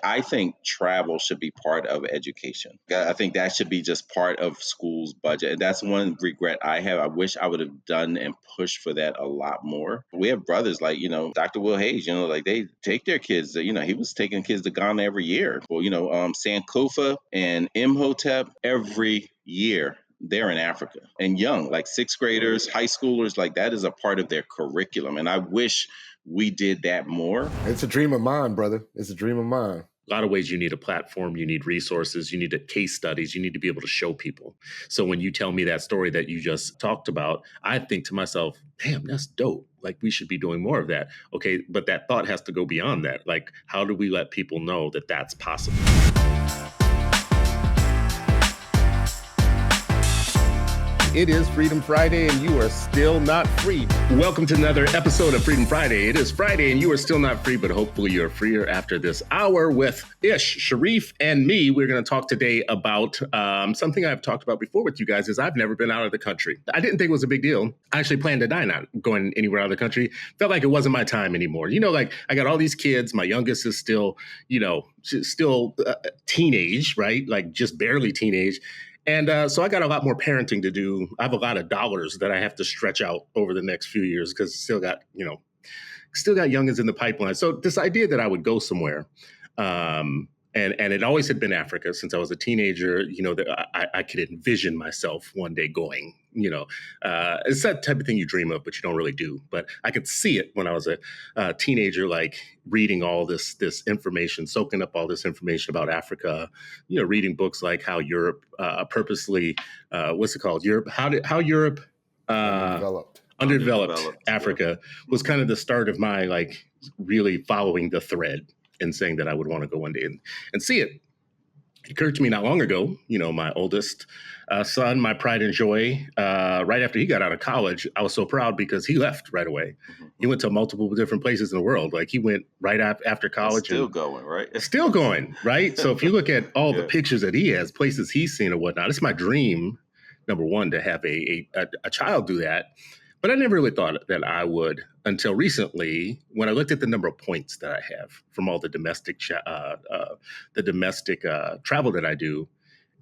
I think travel should be part of education. I think that should be just part of school's budget. And that's one regret I have. I wish I would have done and pushed for that a lot more. We have brothers like, Dr. Will Hayes, like they take their kids, he was taking kids to Ghana every year. Well, Sankofa and Imhotep every year. They're in Africa and young, like sixth graders, high schoolers, like that is a part of their curriculum. And I wish we did that more. It's a dream of mine, brother. It's a dream of mine. A lot of ways you need a platform, you need resources, you need case studies, you need to be able to show people. So when you tell me that story that you just talked about, I think to myself, damn, that's dope. Like we should be doing more of that. Okay, but that thought has to go beyond that. Like, how do we let people know that that's possible? It is Freedom Friday and you are still not free. Welcome to another episode of Freedom Friday. It is Friday and you are still not free, but hopefully you're freer after this hour with Ish, Sharif, and me. We're going to talk today about something I've talked about before with you guys is I've never been out of the country. I didn't think it was a big deal. I actually planned to die not going anywhere out of the country. Felt like it wasn't my time anymore. Like I got all these kids. My youngest is still, teenage, right? Like just barely teenage. And so I got a lot more parenting to do. I have a lot of dollars that I have to stretch out over the next few years because still got youngins in the pipeline. So this idea that I would go somewhere, and it always had been Africa since I was a teenager, that I could envision myself one day going, it's that type of thing you dream of, but you don't really do. But I could see it when I was a teenager, like reading all this information, soaking up all this information about Africa, reading books like how Europe purposely, Europe, how Europe underdeveloped Africa was kind of the start of my like really following the thread and saying that I would want to go one day and see it. It occurred to me not long ago, my oldest son, my pride and joy, right after he got out of college, I was so proud because he left right away. Mm-hmm. He went to multiple different places in the world. Like he went right after college. Still going, right? Still going, right? So if you look at all the pictures that he has, places he's seen and whatnot, it's my dream, number one, to have a child do that. But I never really thought that I would until recently when I looked at the number of points that I have from all the domestic travel that I do.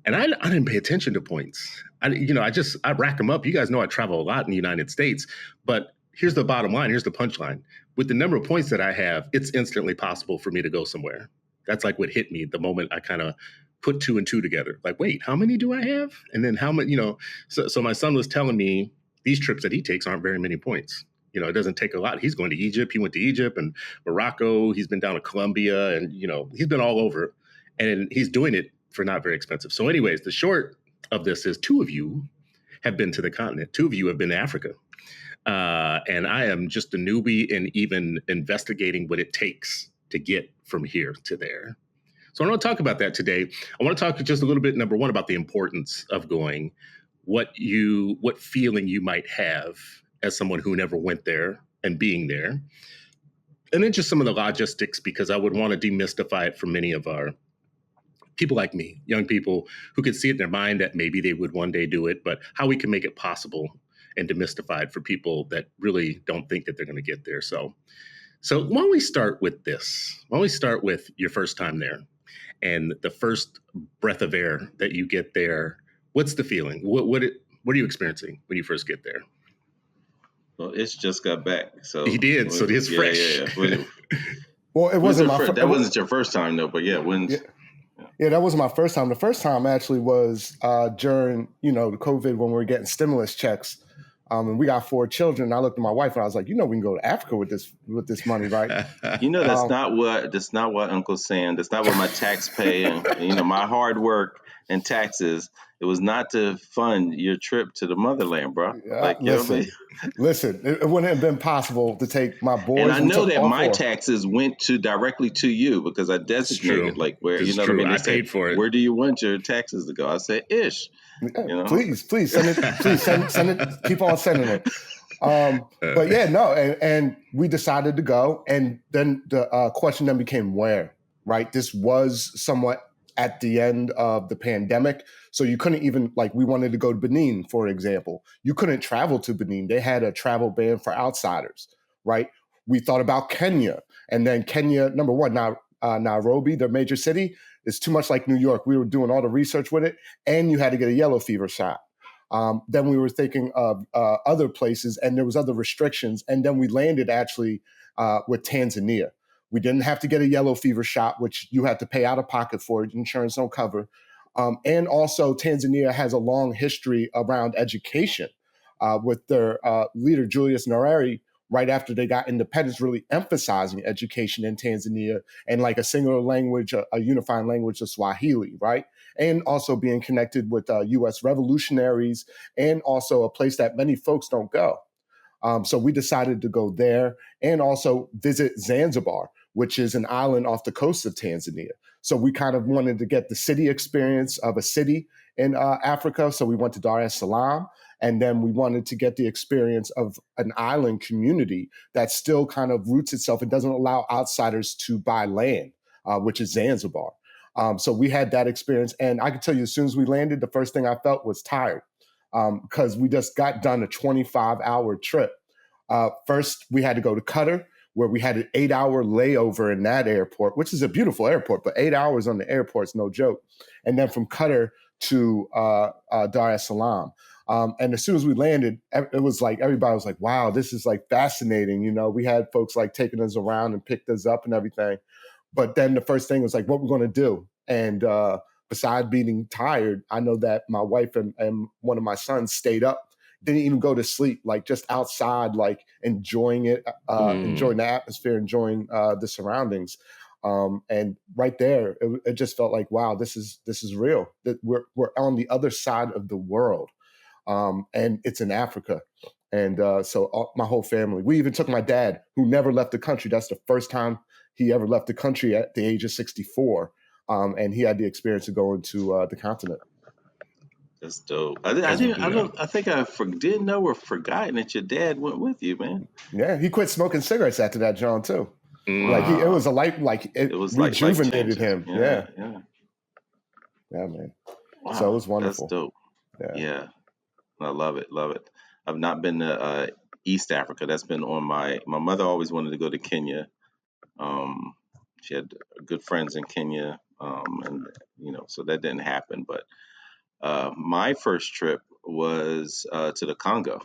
And I didn't pay attention to points. I rack them up. You guys know I travel a lot in the United States. But here's the bottom line. Here's the punchline. With the number of points that I have, it's instantly possible for me to go somewhere. That's like what hit me the moment I kind of put two and two together. Like, wait, how many do I have? And then how many, so my son was telling me, these trips that he takes aren't very many points. It doesn't take a lot. He's going to Egypt. He went to Egypt and Morocco. He's been down to Colombia and, he's been all over and he's doing it for not very expensive. So anyways, the short of this is two of you have been to the continent. Two of you have been to Africa. And I am just a newbie in even investigating what it takes to get from here to there. So I want to talk about that today. I want to talk just a little bit, number one, about the importance of going, what feeling you might have as someone who never went there and being there. And then just some of the logistics, because I would want to demystify it for many of our people like me, young people who could see it in their mind that maybe they would one day do it, but how we can make it possible and demystify it for people that really don't think that they're going to get there. So why don't we start with this? Why don't we start with your first time there and the first breath of air that you get there? What's the feeling? What are you experiencing when you first get there? Well, Ish just got back, so he did. So it's fresh. Yeah. Well, it wasn't that wasn't your first time though, but yeah, that wasn't my first time. The first time actually was during the COVID when we were getting stimulus checks. And we got 4 children. I looked at my wife and I was like, we can go to Africa with this money, right? That's not what Uncle Sam, that's not what my tax pay and my hard work and taxes. It was not to fund your trip to the motherland, bro. Listen, it wouldn't have been possible to take my boys. And I know that my taxes went directly to you because I designated like where what I mean. I paid for it. Where do you want your taxes to go? I said, Ish. Please send it. Please send it. Keep on sending it. But yeah, no, and we decided to go, and then the question then became where. Right, this was somewhat at the end of the pandemic. So you couldn't even, we wanted to go to Benin, for example. You couldn't travel to Benin. They had a travel ban for outsiders, right? We thought about Kenya. And then Kenya, number one, now Nairobi, the major city, is too much like New York. We were doing all the research with it, and you had to get a yellow fever shot. Then we were thinking of other places, and there was other restrictions. And then we landed actually with Tanzania. We didn't have to get a yellow fever shot, which you had to pay out of pocket for. Insurance don't cover. And also, Tanzania has a long history around education with their leader, Julius Nyerere, right after they got independence, really emphasizing education in Tanzania and like a singular language, a unifying language of Swahili, right? And also being connected with U.S. revolutionaries and also a place that many folks don't go. So we decided to go there and also visit Zanzibar, which is an island off the coast of Tanzania. So we kind of wanted to get the city experience of a city in Africa. So we went to Dar es Salaam, and then we wanted to get the experience of an island community that still kind of roots itself and doesn't allow outsiders to buy land, which is Zanzibar. So we had that experience. And I can tell you, as soon as we landed, the first thing I felt was tired because we just got done a 25-hour trip. First, we had to go to Qatar, where we had an 8-hour layover in that airport, which is a beautiful airport, but 8 hours on the airport is no joke. And then from Qatar to Dar es Salaam. And as soon as we landed, it was like, everybody was like, wow, this is like fascinating. You know, we had folks like taking us around and picked us up and everything. But then the first thing was like, what we're going to do. And besides being tired, I know that my wife and one of my sons stayed up, didn't even go to sleep, like just outside, like enjoying it, enjoying the atmosphere, enjoying the surroundings. And right there, it just felt like, wow, this is real. That we're on the other side of the world, and it's in Africa. And so my whole family, we even took my dad, who never left the country. That's the first time he ever left the country at the age of 64. And he had the experience of going to the continent. That's dope. I think I didn't know or forgotten that your dad went with you, man. Yeah, he quit smoking cigarettes after that, John, too. Wow. Like it was a life, like it was rejuvenated him. Yeah, man. Wow. So it was wonderful. That's dope. Yeah. I love it. I've not been to East Africa. That's been on my mother always wanted to go to Kenya. She had good friends in Kenya, and so that didn't happen. But my first trip was to the Congo.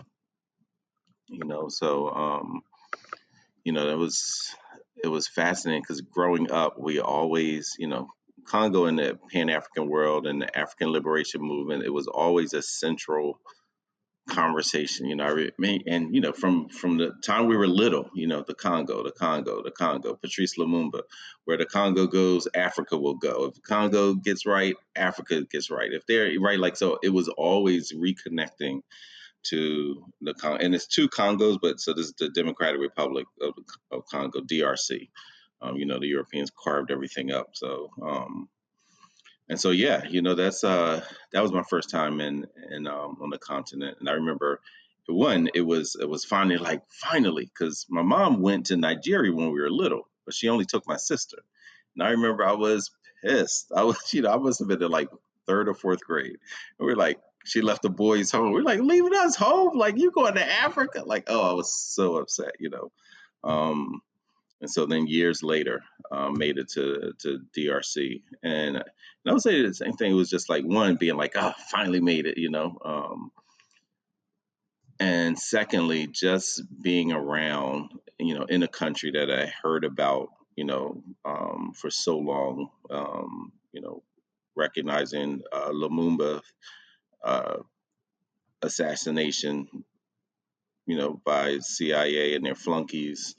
So it was fascinating because growing up, we always, Congo in the Pan-African world and the African liberation movement, it was always a central conversation. And from the time we were little, the Congo, Patrice Lumumba, where the Congo goes, Africa will go. If the Congo gets right, Africa gets right. If they're right, like, so it was always reconnecting to the Congo, and it's two Congos, but so this is the Democratic Republic of Congo, DRC. The Europeans carved everything up. So, and so, yeah, that was my first time in on the continent. And I remember it was finally, because my mom went to Nigeria when we were little, but she only took my sister. And I remember I was pissed. I must have been in like third or fourth grade. And we were like, she left the boys home. We're like, leaving us home? Like, you going to Africa? Like, oh, I was so upset, And so then years later, made it to DRC. And I would say the same thing. It was just like, one, being like, finally made it, and secondly, just being around, in a country that I heard about, for so long, recognizing Lumumba assassination, by CIA and their flunkies,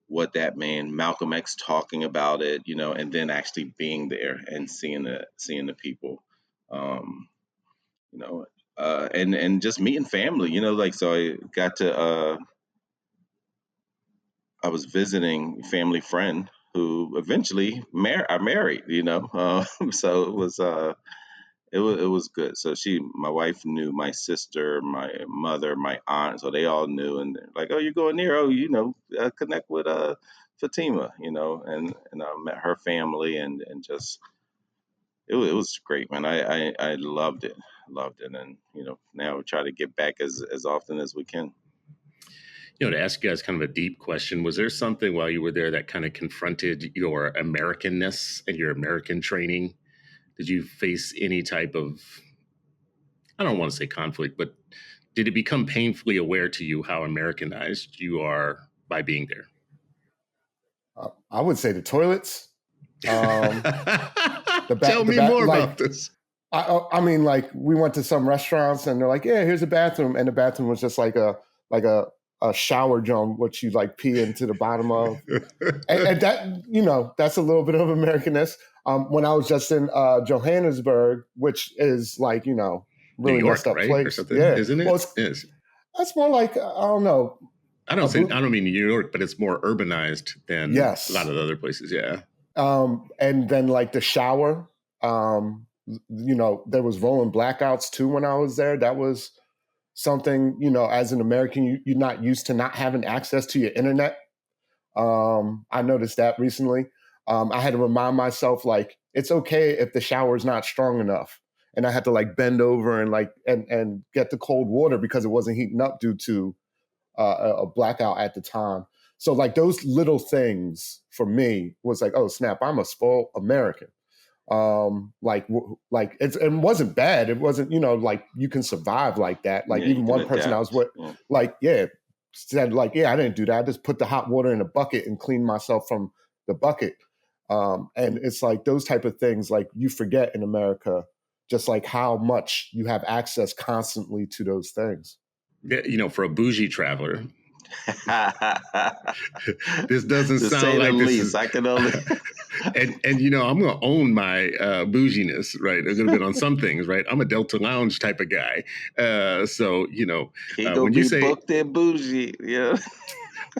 what that man, Malcolm X, talking about it, and then actually being there and seeing the people, and just meeting family, like, so I got to, I was visiting a family friend who eventually I married, so it was good. So my wife knew my sister, my mother, my aunt, so they all knew, and they're like, "Oh, you're going there? Oh, connect with Fatima, and I met her family, and just it was great, man. I loved it, and now we try to get back as often as we can. To ask you guys kind of a deep question, was there something while you were there that kind of confronted your Americanness and your American training? Did you face any type of, I don't want to say conflict, but did it become painfully aware to you how Americanized you are by being there? I would say the toilets. Tell me more about this. I mean, like we went to some restaurants and they're like, yeah, here's a bathroom. And the bathroom was just like a shower dome, which you like pee into the bottom of. And that, that's a little bit of Americanness. When I was just in Johannesburg, which is like, really New York, messed up right? place. Or something, yeah. Isn't it? Well, Yes. That's more like, I don't know. I don't mean New York, but it's more urbanized than a lot of the other places. Yeah. And then like the shower, there was rolling blackouts too when I was there. That was something, as an American, you're not used to not having access to your internet. I noticed that recently. I had to remind myself, like, it's okay if the shower is not strong enough. And I had to like bend over and like, and get the cold water because it wasn't heating up due to a blackout at the time. So like those little things for me was like, oh snap, I'm a spoiled American. Like it wasn't bad. It wasn't, like you can survive like that. Like even one person I was with, said like, yeah, I didn't do that. I just put the hot water in a bucket and cleaned myself from the bucket. And it's like those type of things, like you forget in America, just like how much you have access constantly to those things. For a bougie traveler, this doesn't sound like this is, I can only and I'm gonna own my bouginess, right, a little bit on some things, right? I'm a Delta Lounge type of guy, so when you say booked and bougie, yeah.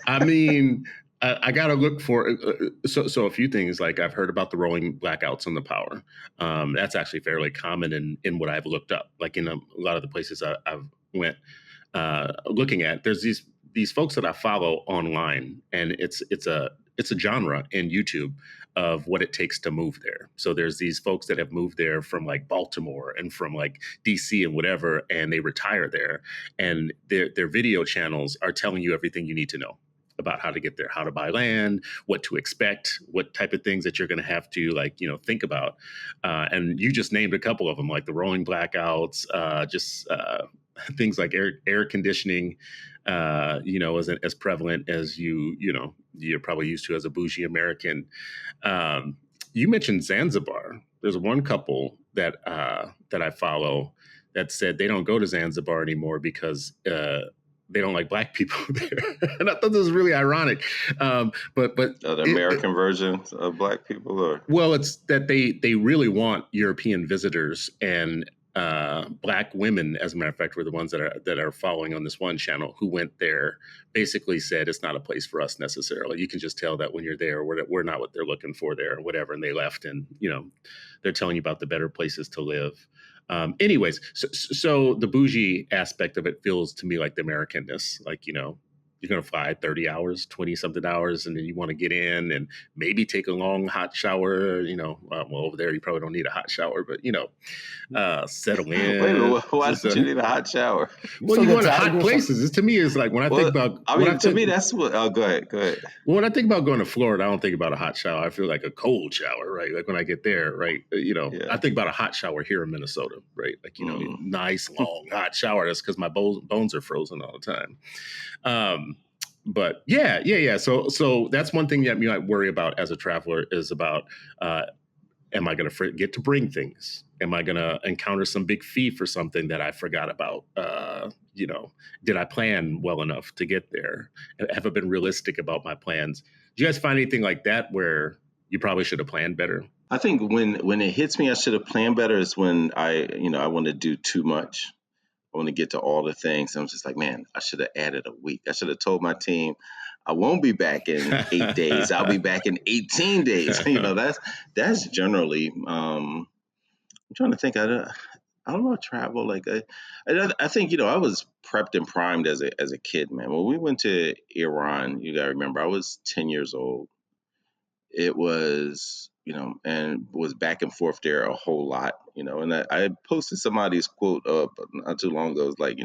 I mean, I gotta look for so a few things. Like I've heard about the rolling blackouts on the power. That's actually fairly common in what I've looked up. Like in a lot of the places I've went looking at, there's these folks that I follow online, and it's a genre in YouTube of what it takes to move there. So there's these folks that have moved there from like Baltimore and from like DC and whatever, and they retire there, and their video channels are telling you everything you need to know about how to get there, how to buy land, what to expect, what type of things that you're going to have to think about. And you just named a couple of them, like the rolling blackouts, things like air conditioning, isn't as prevalent as you're probably used to as a bougie American. You mentioned Zanzibar. There's one couple that I follow that said they don't go to Zanzibar anymore because they don't like Black people there. And I thought this was really ironic. But the American versions of Black people, or it's that they really want European visitors, and Black women, as a matter of fact, were the ones that are following on this one channel who went there, basically said it's not a place for us necessarily. You can just tell that when you're there, we're not what they're looking for there, or whatever. And they left, and they're telling you about the better places to live. Anyways, so the bougie aspect of it feels to me like the Americanness, like, you're going to fly 30 hours, 20 something hours, and then you want to get in and maybe take a long hot shower, over there, you probably don't need a hot shower, but, settle in. Wait a minute, why don't you need a hot shower? Well, you go to hot places. To me, it's like when I think about... to me, that's what... Oh, go ahead. Well, when I think about going to Florida, I don't think about a hot shower. I feel like a cold shower, right? Like when I get there, right? I think about a hot shower here in Minnesota, right? Like, nice, long, hot shower. That's because my bones are frozen all the time. But yeah. So that's one thing that you might worry about as a traveler is about, am I going to forget to bring things? Am I going to encounter some big fee for something that I forgot about? Did I plan well enough to get there? Have I been realistic about my plans? Do you guys find anything like that where you probably should have planned better? I think when it hits me, I should have planned better is when I want to do too much. I want to get to all the things. I'm just like, man, I should have added a week. I should have told my team, I won't be back in 8 days. I'll be back in 18 days. That's generally. I'm trying to think. I don't know. Travel like I think I was prepped and primed as a kid, man. When we went to Iran, you gotta remember I was 10 years old. It was, and was back and forth there a whole lot, and I posted somebody's quote up not too long ago. It was like,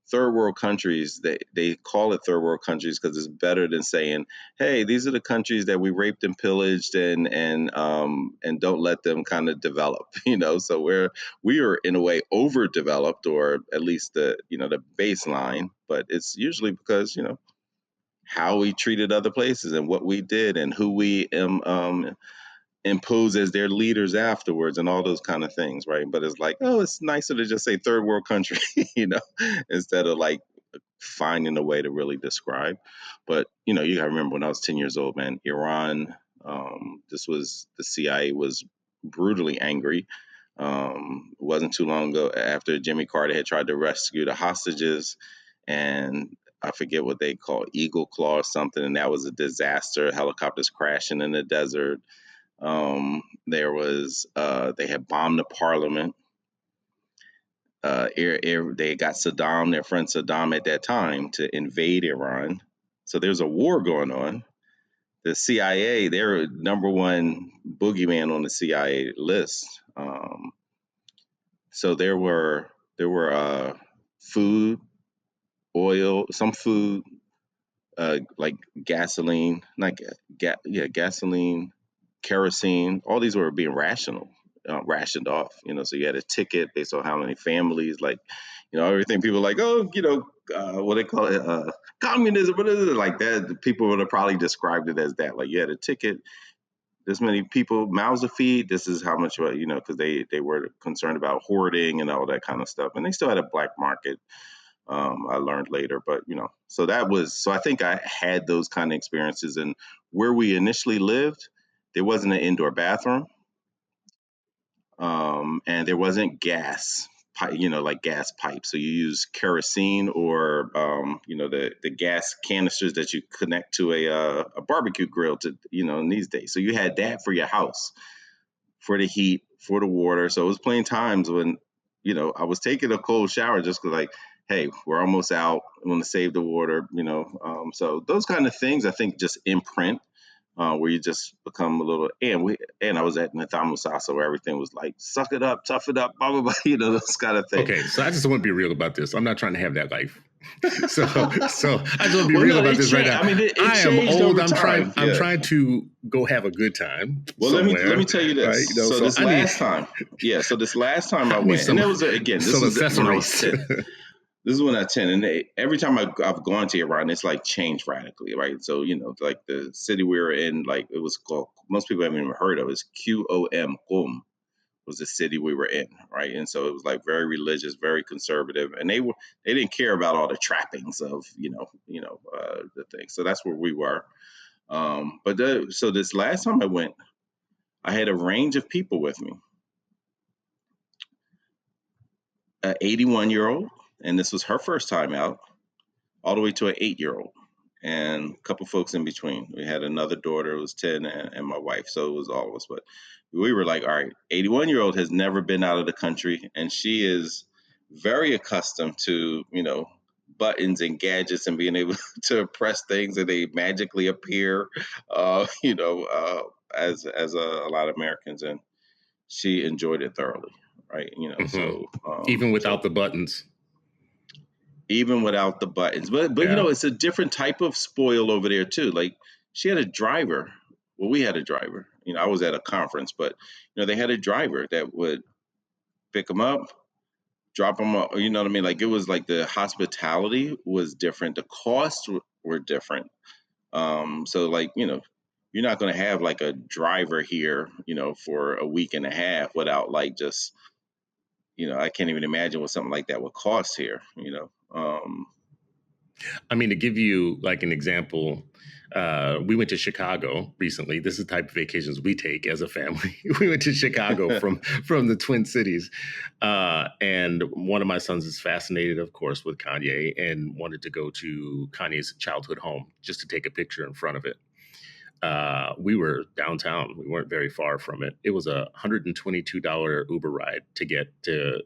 third world countries, they call it third world countries because it's better than saying, hey, these are the countries that we raped and pillaged and don't let them kind of develop, so we are in a way overdeveloped, or at least the baseline, but it's usually because how we treated other places and what we did and who we impose as their leaders afterwards and all those kind of things, right? But it's like, oh, it's nicer to just say third world country, instead of like finding a way to really describe. But you gotta remember, when I was 10 years old, man, Iran, the CIA was brutally angry. It wasn't too long ago after Jimmy Carter had tried to rescue the hostages, and I forget what they call Eagle Claw or something, and that was a disaster. Helicopters crashing in the desert. They had bombed the parliament. They got Saddam, their friend Saddam at that time, to invade Iran. So there's a war going on. The CIA, they're number one boogeyman on the CIA list. So there were food, oil, some food, like gasoline, not gasoline, kerosene. All these were being rationed off. So you had a ticket based on how many families, like, everything. People like, oh, what they call it, communism, what is it, like that? People would have probably described it as that. Like, you had a ticket, this many people, mouths to feed. This is how much, because they were concerned about hoarding and all that kind of stuff, and they still had a black market. I learned later, but so I think I had those kind of experiences. And where we initially lived, there wasn't an indoor bathroom, and there wasn't gas, like gas pipes. So you use kerosene or the gas canisters that you connect to a barbecue grill to in these days. So you had that for your house, for the heat, for the water. So it was plenty times when I was taking a cold shower just because, like, hey, we're almost out. I want to save the water, So those kind of things, I think, just imprint, where you just become a little. And I was at Nathal Musasa, where everything was like, suck it up, tough it up, blah blah blah, those kind of things. Okay, so I just want to be real about this. I'm not trying to have that life. So I just want to be real about this right now. I mean, I am old. I'm trying to go have a good time. Well, let me tell you this. Right? So this last time I went, and it was this was when I was 10. This is when I was 10, and every time I've gone to Iran, it's like changed radically, right? So like the city we were in, like it was called, most people haven't even heard of, it's Qom was the city we were in, right? And so it was like very religious, very conservative, and they didn't care about all the trappings of the thing. So that's where we were. So this last time I went, I had a range of people with me. An 81-year-old, and this was her first time out, all the way to an 8-year-old, and a couple folks in between. We had another daughter who was 10, and my wife, so it was all of us. But we were like, all right, 81-year-old has never been out of the country, and she is very accustomed to, buttons and gadgets and being able to press things and they magically appear, as a lot of Americans, and she enjoyed it thoroughly, right? So even without the buttons. Even without the buttons, but it's a different type of spoil over there too. Like, she had a driver. Well, we had a driver. I was at a conference, but they had a driver that would pick them up, drop them off. You know what I mean? Like, it was like the hospitality was different. The costs were different. So like, you're not going to have like a driver here, for a week and a half without like just, I can't even imagine what something like that would cost here, I mean, to give you like an example, we went to Chicago recently. This is the type of vacations we take as a family. We went to Chicago from the Twin Cities. And one of my sons is fascinated, of course, with Kanye and wanted to go to Kanye's childhood home just to take a picture in front of it. We were downtown. We weren't very far from it. It was a $122 Uber ride to get to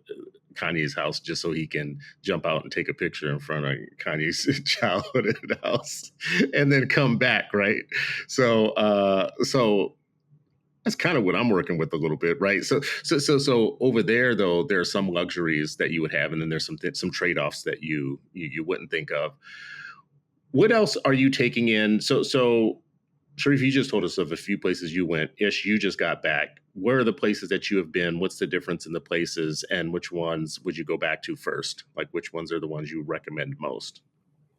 Kanye's house just so he can jump out and take a picture in front of Kanye's childhood house and then come back, right? So That's kind of what I'm working with a little bit, right? So over there, though, there are some luxuries that you would have, and then there's some trade-offs that you wouldn't think of. What else are you taking in? So Sharif, you just told us of a few places you went. Ish, you just got back. Where are the places that you have been? What's the difference in the places, and which ones would you go back to first? Like, which ones are the ones you recommend most?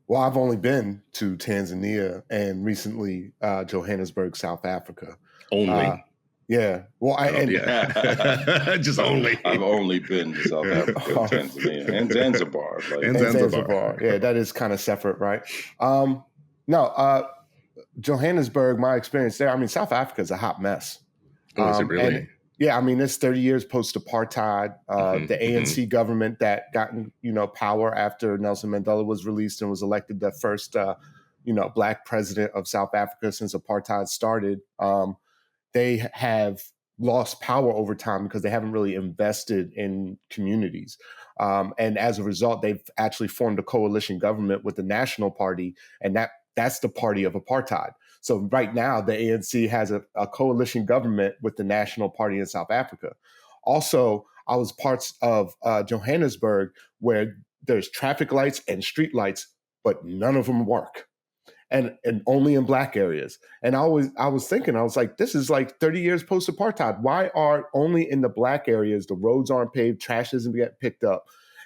Well, I've only been to Tanzania and recently Johannesburg, South Africa. Only. Yeah. Well, yeah. Just only. I've only been to South Africa, Tanzania, and Zanzibar. And Zanzibar. Yeah, that is kind of separate, right? No, Johannesburg, my experience there, I mean, South Africa is a hot mess. Oh, is it really? And, yeah, I mean, it's 30 years post-apartheid. The ANC government that got, power after Nelson Mandela was released and was elected the first, Black president of South Africa since apartheid started. They have lost power over time because they haven't really invested in communities. And as a result, they've actually formed a coalition government with the National Party, and that's the party of apartheid. So right now, the ANC has a coalition government with the National Party in South Africa. Also, I was parts of Johannesburg where there's traffic lights and street lights, but none of them work. And only in Black areas. And I was thinking, I was like, this is like 30 years post-apartheid. Why are only in the Black areas the roads aren't paved, trash isn't getting picked up?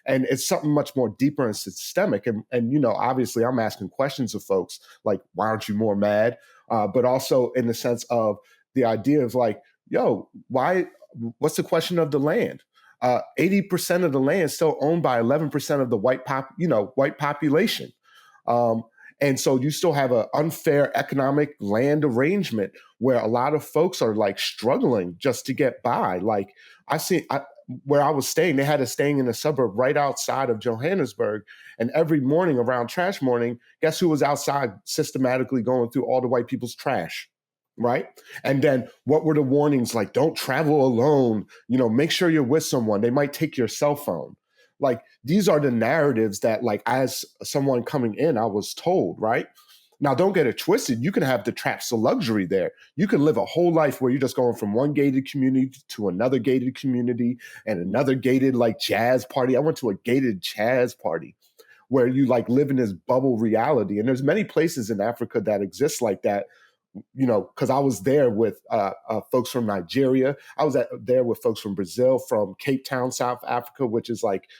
And it's something much more deeper and systemic. And obviously I'm asking questions of folks like, why aren't you more mad? But also in the sense of the idea of like, what's the question of the land? 80% of the land is still owned by 11% of the white population. And so you still have an unfair economic land arrangement where a lot of folks are like struggling just to get by. Like where I was staying, they had us staying in a suburb right outside of Johannesburg. And every morning around trash morning, guess who was outside systematically going through all the white people's trash? Right. And then what were the warnings? Like, don't travel alone, make sure you're with someone. They might take your cell phone. Like, these are the narratives that, like, as someone coming in, I was told, right? Now, don't get it twisted. You can have the traps of luxury there. You can live a whole life where you're just going from one gated community to another gated community and another gated, like, jazz party. I went to a gated jazz party where you, like, live in this bubble reality. And there's many places in Africa that exist like that, because I was there with folks from Nigeria. I was there with folks from Brazil, from Cape Town, South Africa, which is like,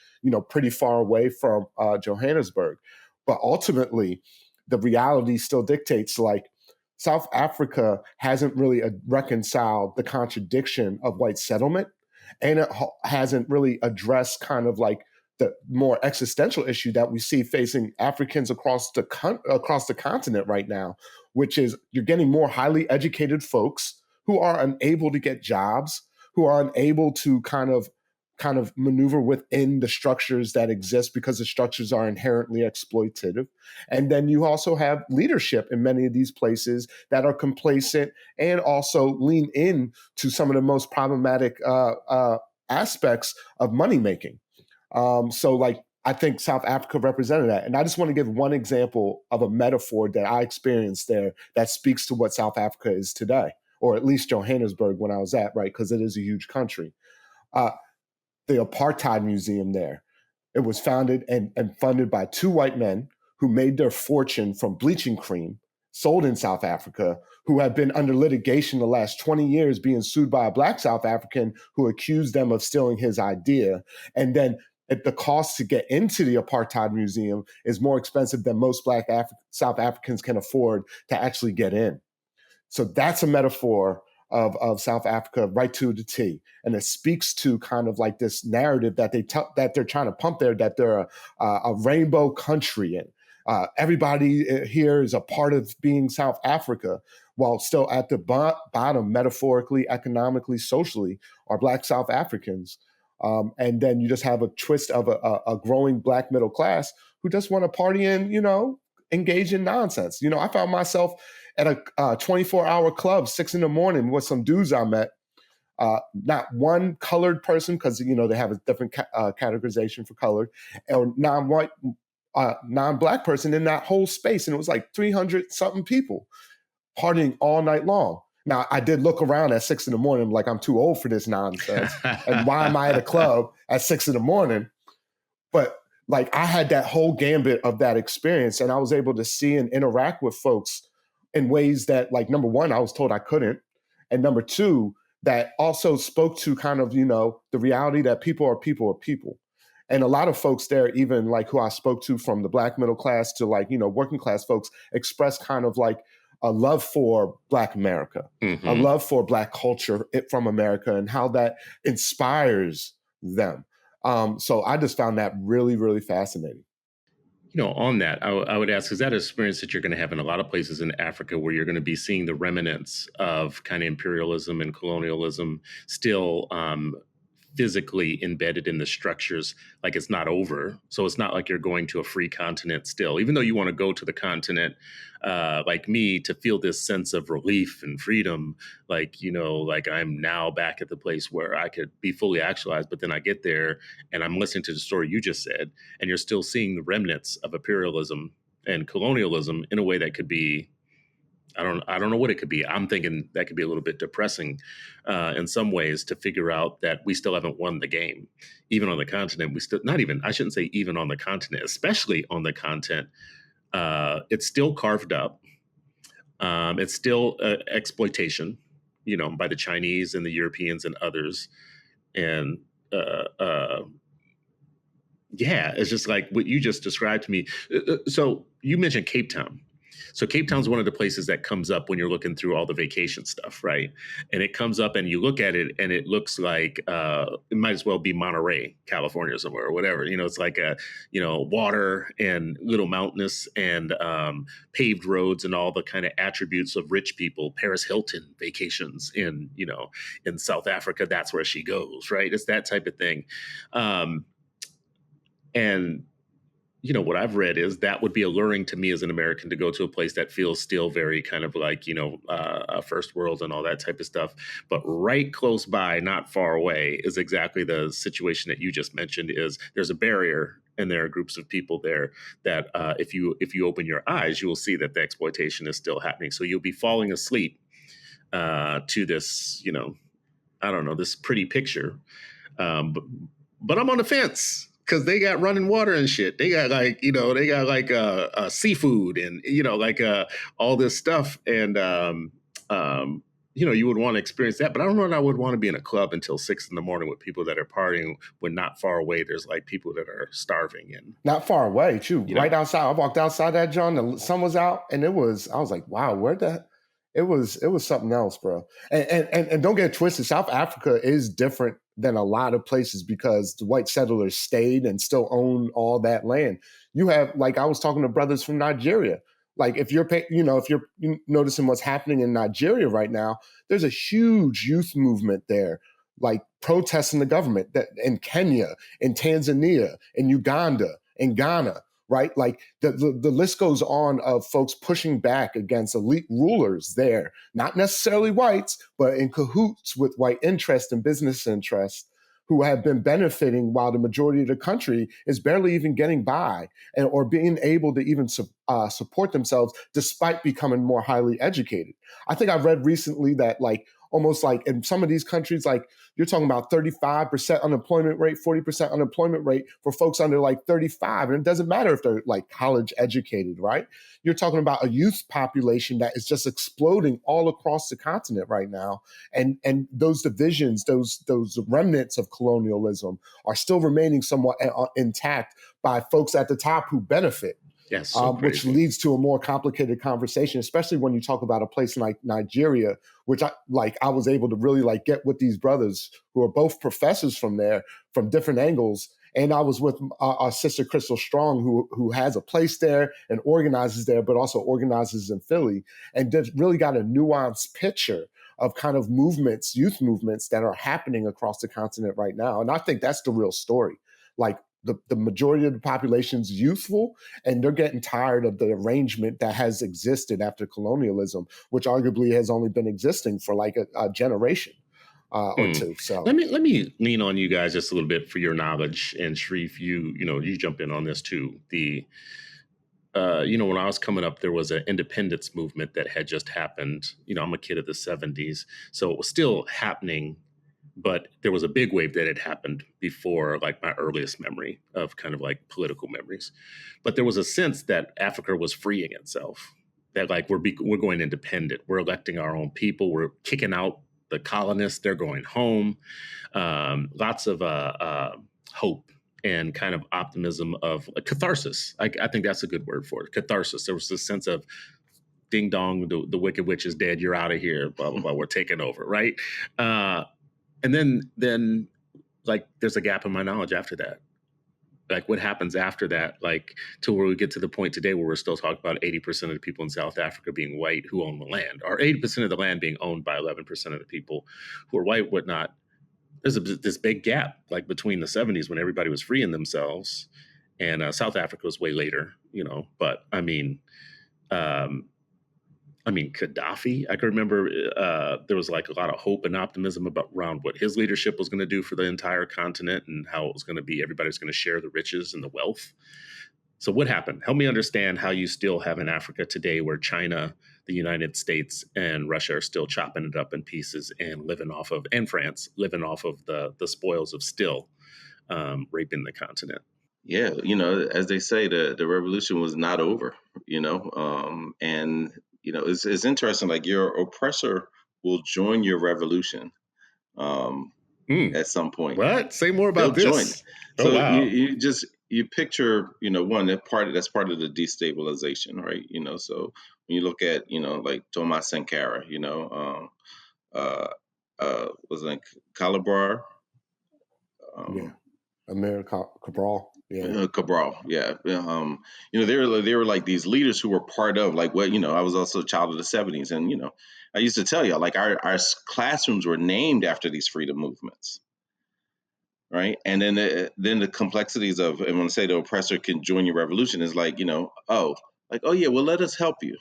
pretty far away from Johannesburg. But ultimately, the reality still dictates, like, South Africa hasn't really reconciled the contradiction of white settlement, and it hasn't really addressed kind of like the more existential issue that we see facing Africans across the continent right now, which is you're getting more highly educated folks who are unable to get jobs, who are unable to kind of maneuver within the structures that exist because the structures are inherently exploitative. And then you also have leadership in many of these places that are complacent and also lean in to some of the most problematic aspects of money making. So like, I think South Africa represented that. And I just want to give one example of a metaphor that I experienced there that speaks to what South Africa is today, or at least Johannesburg when I was at, right? Because it is a huge country. The Apartheid Museum there, it was founded and funded by two white men who made their fortune from bleaching cream sold in South Africa, who have been under litigation the last 20 years being sued by a Black South African who accused them of stealing his idea. And then the cost to get into the Apartheid Museum is more expensive than most Black South Africans can afford to actually get in. So that's a metaphor of South Africa right to the T. And it speaks to kind of like this narrative that they're trying to pump there, that they're a rainbow country and everybody here is a part of being South Africa, while still at the bottom, metaphorically, economically, socially, are Black South Africans. And then you just have a twist of a growing Black middle class who just want to party and, engage in nonsense. I found myself at a 24-hour club, 6 a.m. with some dudes I met. Not one colored person, because, they have a different categorization for colored, or non-white, non-Black person in that whole space. And it was like 300-something people partying all night long. Now, I did look around at 6 a.m. like, I'm too old for this nonsense. And why am I at a club at 6 a.m? But like, I had that whole gambit of that experience, and I was able to see and interact with folks in ways that, like, number one, I was told I couldn't. And number two, that also spoke to kind of, the reality that people are people are people. And a lot of folks there, even like who I spoke to from the Black middle class to like, working class folks, expressed kind of like a love for Black America, a love for Black culture from America, and how that inspires them. So I just found that really, really fascinating. On that, I would ask, is that an experience that you're going to have in a lot of places in Africa where you're going to be seeing the remnants of kind of imperialism and colonialism still physically embedded in the structures, like it's not over? So it's not like you're going to a free continent still, even though you want to go to the continent, like me, to feel this sense of relief and freedom, like, like I'm now back at the place where I could be fully actualized. But then I get there and I'm listening to the story you just said, and you're still seeing the remnants of imperialism and colonialism in a way that could be, I don't know what it could be. I'm thinking that could be a little bit depressing in some ways, to figure out that we still haven't won the game. Even on the continent, I shouldn't say even on the continent, especially on the continent, it's still carved up. It's still exploitation, by the Chinese and the Europeans and others. And it's just like what you just described to me. So you mentioned Cape Town. So Cape Town's one of the places that comes up when you're looking through all the vacation stuff, right? And it comes up and you look at it and it looks like it might as well be Monterey, California somewhere or whatever. It's like water and little mountainous and paved roads and all the kind of attributes of rich people. Paris Hilton vacations in South Africa. That's where she goes, right? It's that type of thing. And what I've read is that would be alluring to me as an American to go to a place that feels still very kind of like, first world and all that type of stuff. But right close by, not far away, is exactly the situation that you just mentioned. Is there's a barrier and there are groups of people there that if you open your eyes, you will see that the exploitation is still happening. So you'll be falling asleep to this, this pretty picture. But I'm on the fence. Because they got running water and shit. They got seafood and, all this stuff. And, you would want to experience that. But I don't know that I would want to be in a club until 6 a.m. with people that are partying when not far away there's like people that are starving. And not far away, too. Right outside. I walked outside that, John. The sun was out. And I was like, wow, it was something else, bro. And don't get it twisted. South Africa is different than a lot of places because the white settlers stayed and still own all that land. You have, like, I was talking to brothers from Nigeria. Like, if you're noticing what's happening in Nigeria right now, there's a huge youth movement there, like protesting the government in Kenya, in Tanzania, in Uganda, in Ghana. Right? Like the list goes on of folks pushing back against elite rulers there, not necessarily whites, but in cahoots with white interest and business interests who have been benefiting while the majority of the country is barely even getting by or being able to even support themselves despite becoming more highly educated. I think I read recently that almost like in some of these countries, like you're talking about 35% unemployment rate, 40% unemployment rate for folks under like 35. And it doesn't matter if they're like college educated, right? You're talking about a youth population that is just exploding all across the continent right now. And those divisions, those remnants of colonialism are still remaining somewhat intact by folks at the top who benefit. Yes, so which leads to a more complicated conversation, especially when you talk about a place like Nigeria, which I was able to really get with these brothers who are both professors from there from different angles. And I was with our sister Crystal Strong, who has a place there and organizes there, but also organizes in Philly, and just really got a nuanced picture of kind of movements, youth movements that are happening across the continent right now. And I think that's the real story. Like, the majority of the population is youthful, and they're getting tired of the arrangement that has existed after colonialism, which arguably has only been existing for like a generation or two. So let me lean on you guys just a little bit for your knowledge, and Sharif, you jump in on this too. when I was coming up, there was an independence movement that had just happened. I'm a kid of the 70s, so it was still happening, but there was a big wave that had happened before, like my earliest memory of kind of like political memories. But there was a sense that Africa was freeing itself, that like we're going independent, we're electing our own people, we're kicking out the colonists, they're going home. Lots of hope and kind of optimism of catharsis. I think that's a good word for it. Catharsis. There was this sense of ding dong, the wicked witch is dead. You're out of here. Blah blah blah. We're taking over, right? And then like there's a gap in my knowledge after that. Like what happens after that, like to where we get to the point today where we're still talking about 80% of the people in South Africa being white who own the land, or 80% of the land being owned by 11% of the people who are white, whatnot. There's this big gap, like between the 70s when everybody was freeing themselves, and South Africa was way later, But Gaddafi, I can remember there was like a lot of hope and optimism around what his leadership was going to do for the entire continent and how it was going to be, everybody's going to share the riches and the wealth. So what happened? Help me understand how you still have in Africa today where China, the United States, and Russia are still chopping it up in pieces and and France living off of the spoils of still raping the continent. Yeah, as they say, the revolution was not over, and it's interesting. Like your oppressor will join your revolution at some point. What? Say more They'll about join. this. So Oh wow. you picture, one that's part of the destabilization, right? So when you look at like Thomas Sankara, was it Calabar? Yeah, America Cabral. Yeah, Cabral, yeah. They were like these leaders who were part of like what I was also a child of the 70s, and I used to tell you like our classrooms were named after these freedom movements, right? And then the complexities of, and when I say the oppressor can join your revolution is like oh yeah, well let us help you,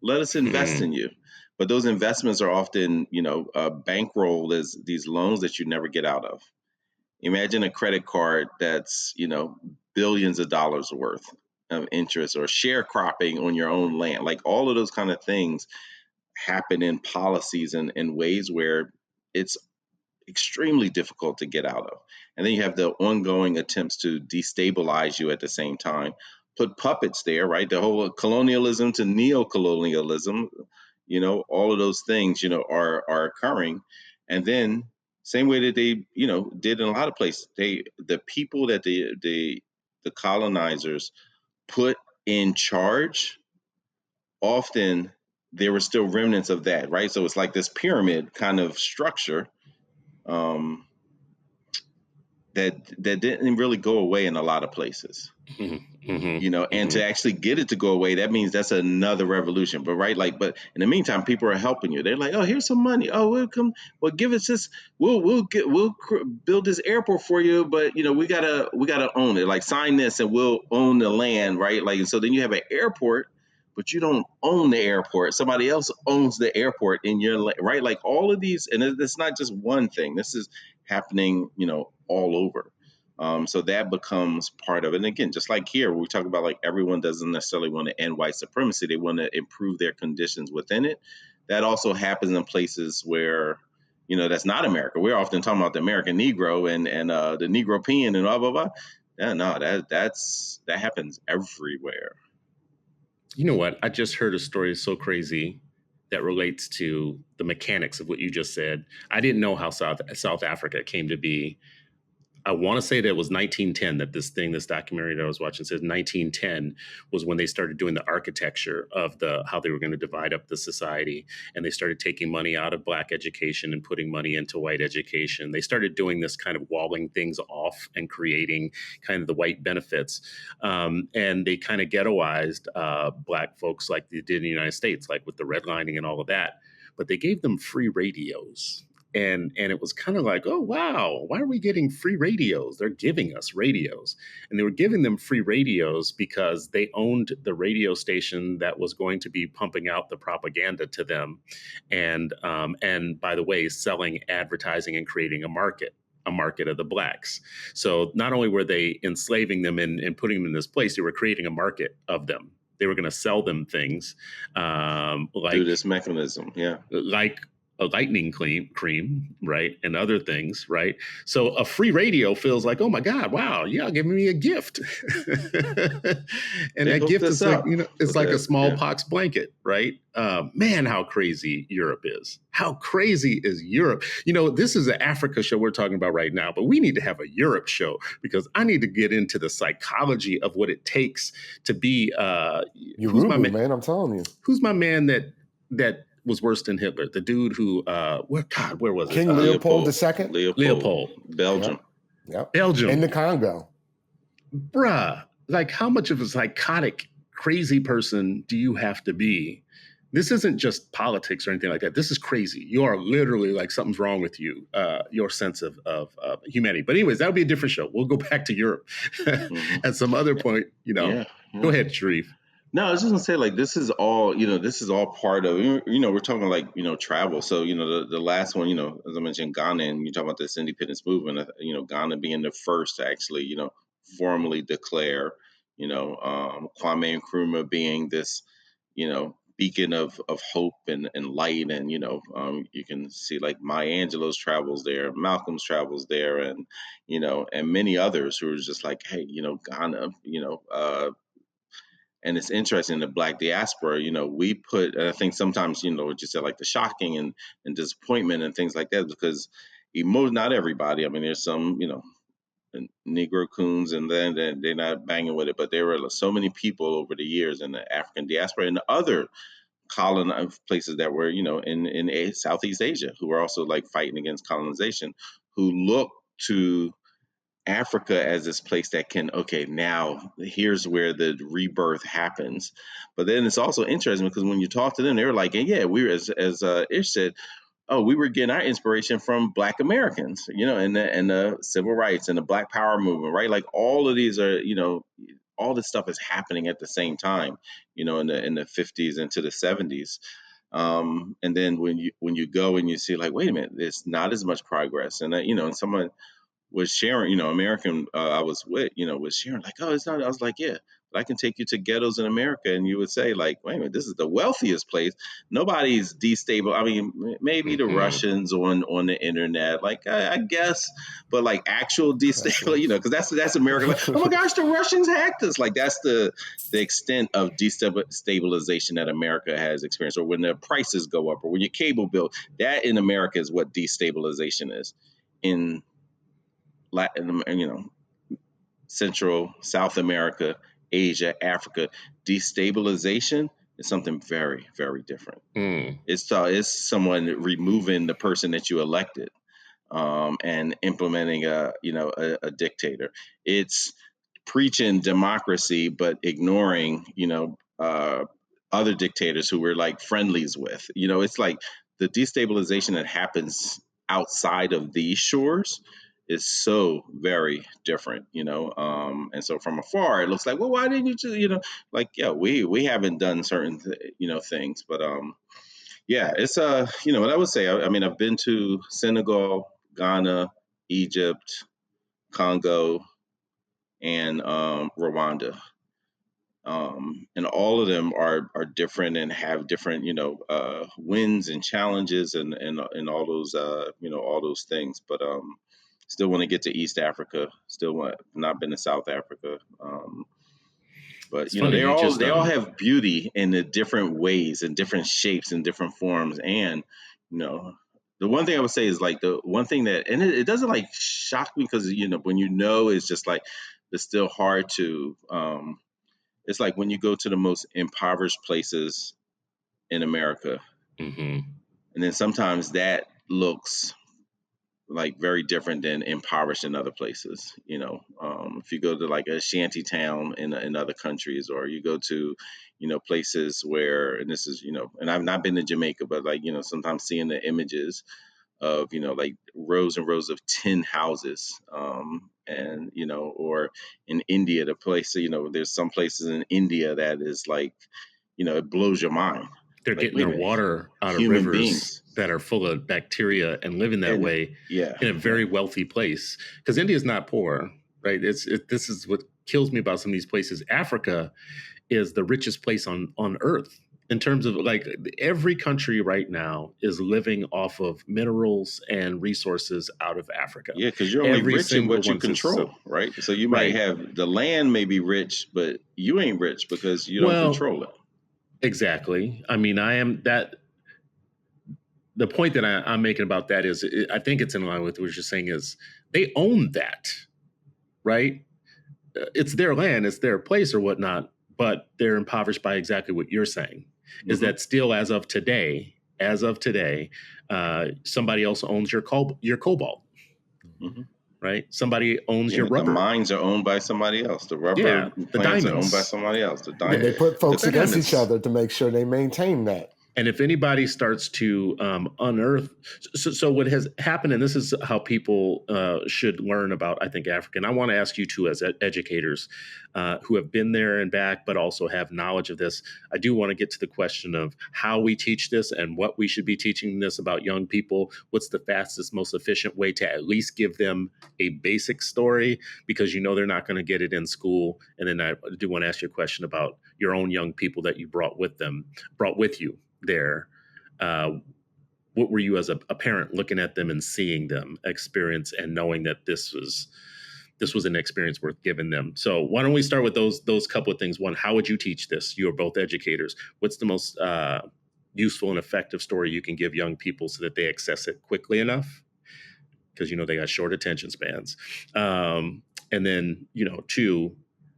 let us invest in you, but those investments are often bankrolled as these loans that you never get out of. Imagine a credit card that's, billions of dollars worth of interest, or sharecropping on your own land. Like all of those kind of things happen in policies and in ways where it's extremely difficult to get out of. And then you have the ongoing attempts to destabilize you at the same time, put puppets there, right? The whole colonialism to neo-colonialism, all of those things, are occurring. And then same way that they, did in a lot of places, the people that the colonizers put in charge, often there were still remnants of that, right? So it's like this pyramid kind of structure um, that didn't really go away in a lot of places. And to actually get it to go away, that means that's another revolution. But but in the meantime, people are helping you. They're like, oh, here's some money. Oh, well, give us this. We'll build this airport for you, but we gotta own it. Like sign this, and we'll own the land, right? Like, so then you have an airport, but you don't own the airport. Somebody else owns the airport in your right. Like all of these, and it's not just one thing. This is happening, all over. So that becomes part of it. And again, just like here, we talk about like everyone doesn't necessarily want to end white supremacy. They want to improve their conditions within it. That also happens in places where, that's not America. We're often talking about the American Negro and the Negropean and blah, blah, blah. Yeah, no, that happens everywhere. You know what? I just heard a story so crazy that relates to the mechanics of what you just said. I didn't know how South Africa came to be. I want to say that it was 1910 that this documentary that I was watching says 1910 was when they started doing the architecture of how they were going to divide up the society. And they started taking money out of Black education and putting money into white education. They started doing this kind of walling things off and creating kind of the white benefits. And they kind of ghettoized Black folks like they did in the United States, like with the redlining and all of that. But they gave them free radios. And it was kind of like, oh, wow, why are we getting free radios? They're giving us radios. And they were giving them free radios because they owned the radio station that was going to be pumping out the propaganda to them. And by the way, selling advertising and creating a market of the Blacks. So not only were they enslaving them and putting them in this place, they were creating a market of them. They were going to sell them things through this mechanism. Yeah. Like a lightning cream, right? And other things, right? So a free radio feels like, oh my God, wow, y'all giving me a gift. And They that hooked gift us is like, up it's with like a that. smallpox blanket, right? Man, how crazy Europe is. How crazy is Europe? This is an Africa show we're talking about right now, but we need to have a Europe show because I need to get into the psychology of what it takes to be, Yoruba, man, I'm telling you. Who's my man that was worse than Hitler? The dude who, where was it? King Leopold II? Leopold. Belgium. Yep. Belgium. In the Congo. Bruh, like how much of a psychotic, crazy person do you have to be? This isn't just politics or anything like that. This is crazy. You are literally like something's wrong with you, your sense of humanity. But anyways, that'll be a different show. We'll go back to Europe at some other point, Yeah. Go ahead, Sharif. No, I was just gonna say, like, this is all part of, we're talking like, travel. So, the last one, as I mentioned, Ghana, and you talk about this independence movement, Ghana being the first to actually, formally declare, Kwame Nkrumah being this, beacon of hope and light. And, you can see like Maya Angelou's travels there, Malcolm's travels there, and, and many others who are just like, hey, Ghana, and it's interesting, the Black diaspora, we put, I think sometimes, what you said, like the shocking and disappointment and things like that, because not everybody, I mean, there's some, Negro coons, and then they're not banging with it, but there were so many people over the years in the African diaspora and the other colonized places that were, in Southeast Asia, who were also like fighting against colonization, who look to Africa as this place that can, okay, now here's where the rebirth happens. But then it's also interesting because when you talk to them, they were like, yeah, we were, as Ish said, oh, we were getting our inspiration from Black Americans, and the civil rights and the Black Power movement, right? Like all of these are, all this stuff is happening at the same time, in the 50s into the 70s. And then when you go and you see like, wait a minute, there's not as much progress, and and someone was sharing, American I was with, was sharing like, oh, it's not. I was like, yeah, but I can take you to ghettos in America, and you would say like, wait a minute, this is the wealthiest place. Nobody's destable. I mean, maybe the Russians on the internet, like I guess, but like actual destable, because that's America. Like, oh my gosh, the Russians hacked us. Like that's the extent of destabilization that America has experienced, or when the prices go up, or when your cable bill. That in America is what destabilization is. In Latin, Central, South America, Asia, Africa, destabilization is something very, very different. It's someone removing the person that you elected, and implementing a dictator. It's preaching democracy but ignoring other dictators who we're like friendlies with. It's like the destabilization that happens outside of these shores is so very different, and so from afar it looks like, well, why didn't you just, like, yeah, we haven't done certain things, but yeah, it's what I would say, I mean, I've been to Senegal, Ghana, Egypt, Congo, and Rwanda, and all of them are different and have different wins and challenges and all those all those things, but still want to get to East Africa. Not been to South Africa. But they all have beauty in the different ways and different shapes and different forms. And the one thing I would say is like the one thing that, and it doesn't like shock me because when it's just like it's still hard to. It's like when you go to the most impoverished places in America, and then sometimes that looks like very different than impoverished in other places. If you go to like a shanty town in other countries, or you go to, places where, and this is, and I've not been to Jamaica, but like, sometimes seeing the images of, like rows and rows of tin houses, and, or in India, the place, there's some places in India that is like, it blows your mind. They're like, getting their water out of rivers beings that are full of bacteria and living that way in a very wealthy place. Because India is not poor, right? This is what kills me about some of these places. Africa is the richest place on earth in terms of like every country right now is living off of minerals and resources out of Africa. Yeah, because you're only Every rich in single what you one. control, right? So you might Right. have the land may be rich, but you ain't rich because you don't Well, control it. exactly. I mean, I am that. The point that I'm making about that is, I think it's in line with what you're saying is they own that, right? It's their land, it's their place or whatnot, but they're impoverished by exactly what you're saying. Is that still as of today, somebody else owns your cobalt, Mm-hmm. right? Somebody owns your Yeah, the rubber. mines are owned by somebody else. The rubber Yeah, the plants are owned by diamonds. somebody else. The And diamonds. they put folks The against diamonds. each other to make sure they maintain that. And if anybody starts to unearth, so what has happened, and this is how people should learn about, I think, Africa. And I want to ask you two as educators who have been there and back, but also have knowledge of this. I do want to get to the question of how we teach this and what we should be teaching this about young people. What's the fastest, most efficient way to at least give them a basic story? Because you know they're not going to get it in school. And then I do want to ask you a question about your own young people that you brought with you there. What were you as a parent looking at them and seeing them experience and knowing that this was an experience worth giving them? So why don't we start with those couple of things? One, how would you teach this? You are both educators. What's the most useful and effective story you can give young people so that they access it quickly enough? Because they got short attention spans. And then two,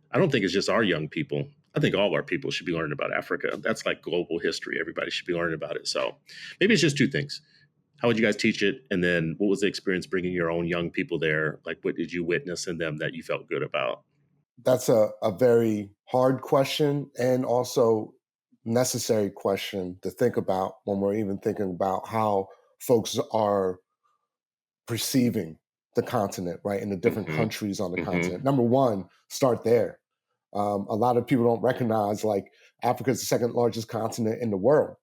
I don't think it's just our young people. I think all our people should be learning about Africa. That's like global history. Everybody should be learning about it. So maybe it's just two things. How would you guys teach it? And then what was the experience bringing your own young people there? Like, what did you witness in them that you felt good about? That's a very hard question and also necessary question to think about when we're even thinking about how folks are perceiving the continent, right? And the different countries on the continent. Number one, start there. A lot of people don't recognize like Africa is the second largest continent in the world.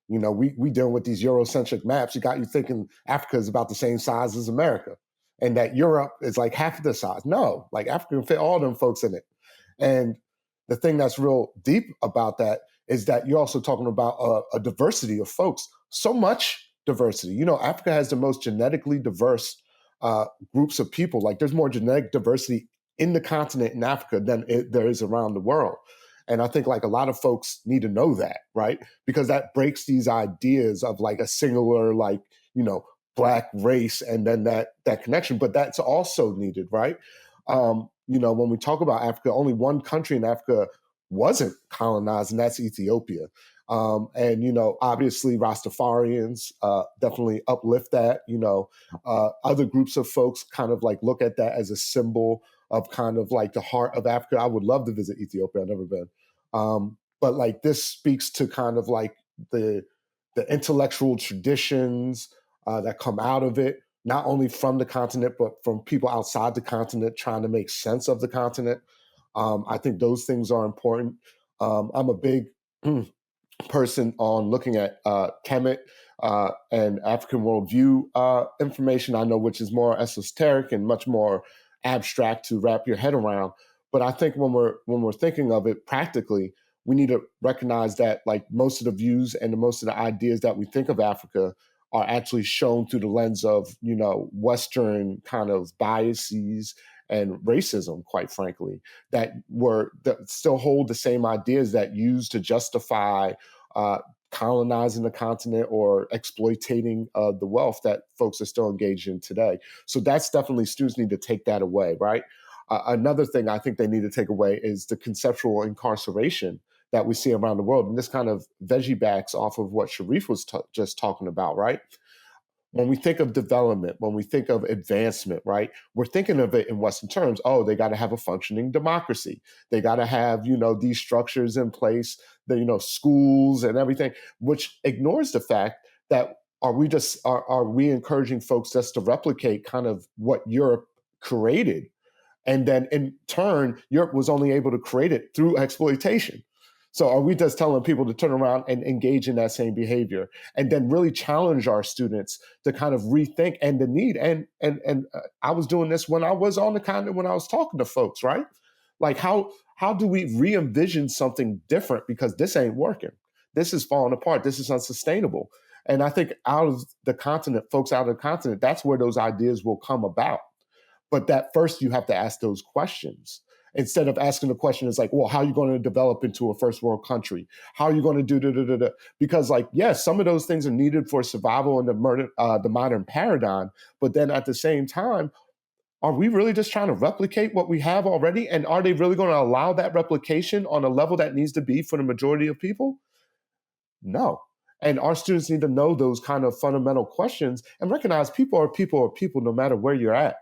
We deal with these Eurocentric maps. You got you thinking Africa is about the same size as America and that Europe is like half the size. No, like Africa can fit all them folks in it. And the thing that's real deep about that is that you're also talking about a diversity of folks. So much diversity. Africa has the most genetically diverse groups of people. Like there's more genetic diversity in the continent in Africa than there is around the world. And I think like a lot of folks need to know that, right? Because that breaks these ideas of like a singular, like, Black race and then that connection. But that's also needed, right? When we talk about Africa, only one country in Africa wasn't colonized, and that's Ethiopia. And obviously Rastafarians definitely uplift that. Other groups of folks kind of like look at that as a symbol of kind of like the heart of Africa. I would love to visit Ethiopia. I've never been. But like this speaks to kind of like the intellectual traditions that come out of it, not only from the continent, but from people outside the continent trying to make sense of the continent. I think those things are important. I'm a big person on looking at Kemet and African worldview information. I know which is more esoteric and much more abstract to wrap your head around. But I think when we're thinking of it practically, we need to recognize that like most of the views and most of the ideas that we think of Africa are actually shown through the lens of Western kind of biases and racism, quite frankly, that still hold the same ideas that used to justify colonizing the continent or exploiting the wealth that folks are still engaged in today. So that's definitely, students need to take that away, right? Another thing I think they need to take away is the conceptual incarceration that we see around the world. And this kind of veggie backs off of what Sharif was just talking about, right? When we think of development, when we think of advancement, right, we're thinking of it in Western terms. Oh, they got to have a functioning democracy. They got to have, these structures in place, the, schools and everything, which ignores the fact that are we encouraging folks just to replicate kind of what Europe created? And then in turn, Europe was only able to create it through exploitation. So are we just telling people to turn around and engage in that same behavior and then really challenge our students to kind of rethink and the need? And I was doing this when I was on the continent, when I was talking to folks, right? Like how do we re-envision something different, because this ain't working? This is falling apart. This is unsustainable. And I think out of the continent, folks out of the continent, that's where those ideas will come about. But that first you have to ask those questions. Instead of asking the question, it's like, well, how are you going to develop into a first world country? How are you going to do da, da, da, da? Because, like, yes, some of those things are needed for survival in the modern paradigm. But then at the same time, are we really just trying to replicate what we have already? And are they really going to allow that replication on a level that needs to be for the majority of people? No. And our students need to know those kind of fundamental questions and recognize people are people no matter where you're at.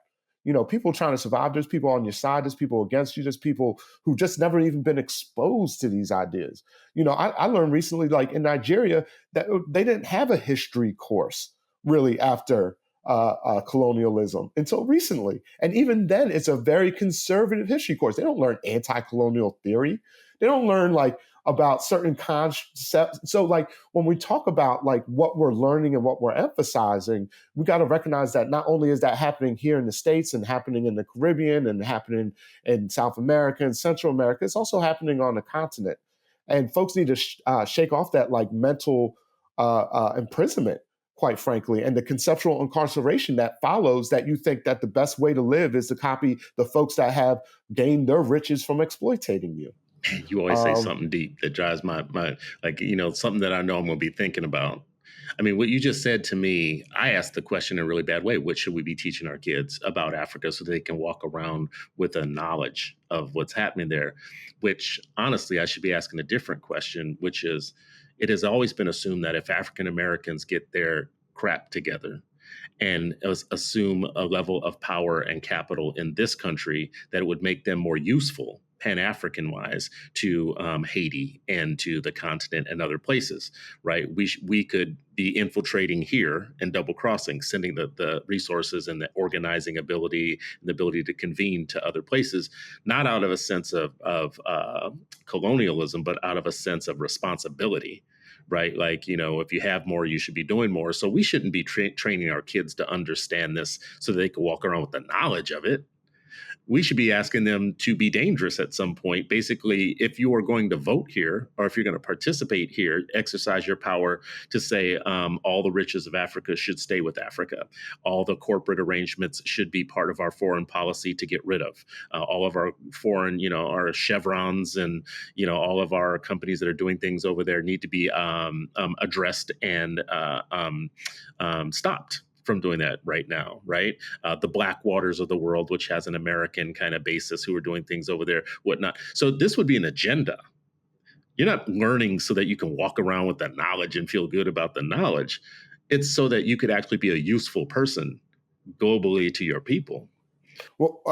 People trying to survive. There's people on your side. There's people against you. There's people who just never even been exposed to these ideas. I learned recently, like in Nigeria, that they didn't have a history course really after colonialism until recently. And even then, it's a very conservative history course. They don't learn anti-colonial theory. They don't learn about certain concepts. So when we talk about what we're learning and what we're emphasizing, we got to recognize that not only is that happening here in the States and happening in the Caribbean and happening in South America and Central America, it's also happening on the continent. And folks need to shake off that mental imprisonment, quite frankly, and the conceptual incarceration that follows, that you think that the best way to live is to copy the folks that have gained their riches from exploiting you. You always say something deep that drives my something that I know I'm going to be thinking about. I mean, what you just said to me, I asked the question in a really bad way. What should we be teaching our kids about Africa so they can walk around with a knowledge of what's happening there? Which, honestly, I should be asking a different question, which is, it has always been assumed that if African Americans get their crap together and assume a level of power and capital in this country, that it would make them more useful Pan-African wise to Haiti and to the continent and other places, right? We could be infiltrating here and double crossing, sending the resources and the organizing ability and the ability to convene to other places, not out of a sense of colonialism, but out of a sense of responsibility. Right? If you have more, you should be doing more. So we shouldn't be training our kids to understand this so that they can walk around with the knowledge of it. We should be asking them to be dangerous at some point. Basically, if you are going to vote here, or if you're going to participate here, exercise your power to say all the riches of Africa should stay with Africa. All the corporate arrangements should be part of our foreign policy to get rid of. All of our foreign, our chevrons and, all of our companies that are doing things over there need to be addressed and stopped from doing that right now, right? The Blackwaters of the world, which has an American kind of basis, who are doing things over there, whatnot. So this would be an agenda. You're not learning so that you can walk around with the knowledge and feel good about the knowledge. It's so that you could actually be a useful person globally to your people. Well,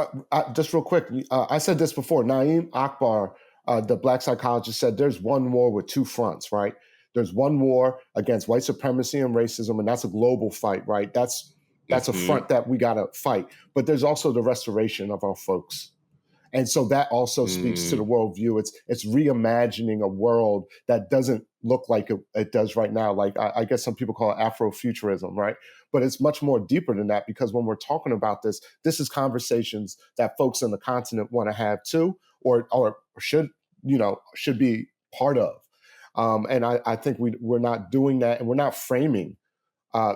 just real quick, I said this before. Naeem Akbar, the Black psychologist, said there's one war with two fronts, right? There's one war against white supremacy and racism, and that's a global fight, right? That's a front that we got to fight. But there's also the restoration of our folks. And so that also speaks to the worldview. It's reimagining a world that doesn't look like it does right now. Like I guess some people call it Afrofuturism, right? But it's much more deeper than that, because when we're talking about this is conversations that folks on the continent want to have too, or should be part of. And I think we're not doing that, and we're not framing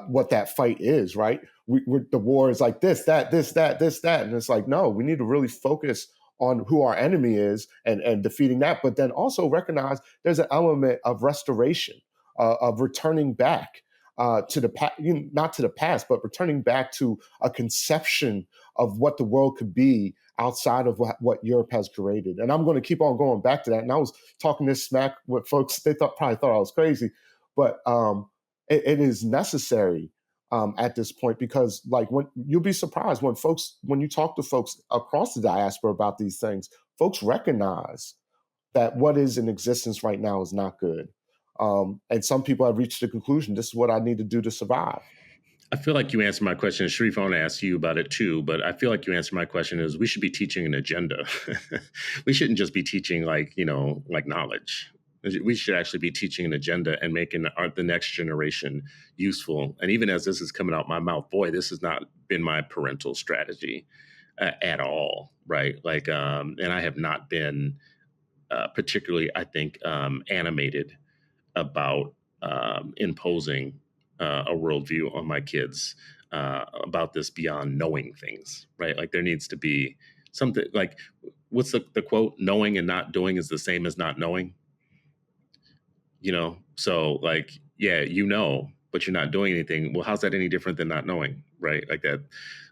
what that fight is, right? The war is like this, that, and it's like, no, we need to really focus on who our enemy is and defeating that, but then also recognize there's an element of restoration, of returning back to the past, not to the past, but returning back to a conception of what the world could be outside of what Europe has created. And I'm going to keep on going back to that. And I was talking this smack with folks, they probably thought I was crazy, but it is necessary at this point, because when you'll be surprised when you talk to folks across the diaspora about these things, folks recognize that what is in existence right now is not good. And some people have reached the conclusion, this is what I need to do to survive. I feel like you answered my question. Sharif, I want to ask you about it too, but I feel like you answered my question is we should be teaching an agenda. We shouldn't just be teaching like knowledge. We should actually be teaching an agenda and making the next generation useful. And even as this is coming out my mouth, boy, this has not been my parental strategy. at all, right? Like, and I have not been particularly, I think, animated about imposing a worldview on my kids about this beyond knowing things, right? Like there needs to be something like, what's the quote? Knowing and not doing is the same as not knowing, So like, yeah, but you're not doing anything. Well, how's that any different than not knowing, right? Like that.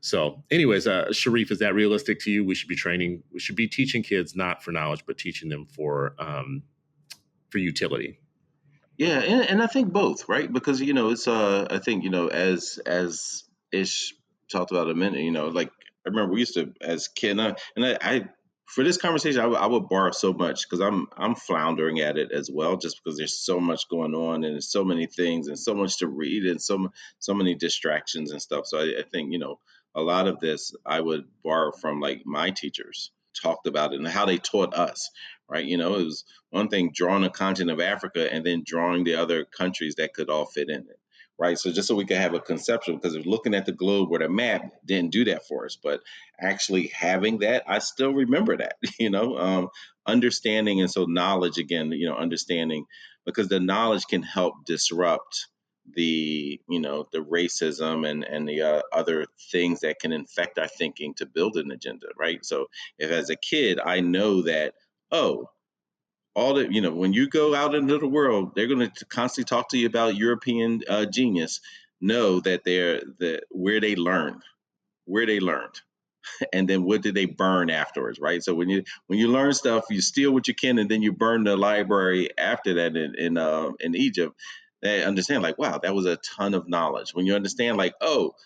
So anyways, Sharif, is that realistic to you? We should be teaching kids not for knowledge, but teaching them for utility. Yeah, and I think both, right? Because it's I think as Ish talked about a minute, like I remember we used to as kid, I for this conversation I would borrow so much because I'm floundering at it as well, just because there's so much going on and there's so many things and so much to read and so many distractions and stuff. So I think a lot of this I would borrow from like my teachers talked about it and how they taught us, right? It was one thing drawing a continent of Africa and then drawing the other countries that could all fit in it, right? So just so we could have a conceptual, because if looking at the globe with a map didn't do that for us, but actually having that, I still remember that, understanding. And so knowledge again, understanding, because the knowledge can help disrupt the racism and the other things that can infect our thinking to build an agenda, right? So if as a kid I know that, oh, all the when you go out into the world, they're going to constantly talk to you about European genius. Know that they're where they learned, and then what did they burn afterwards, right? So when you learn stuff, you steal what you can, and then you burn the library after that in Egypt. They understand like, wow, that was a ton of knowledge. When you understand like, oh,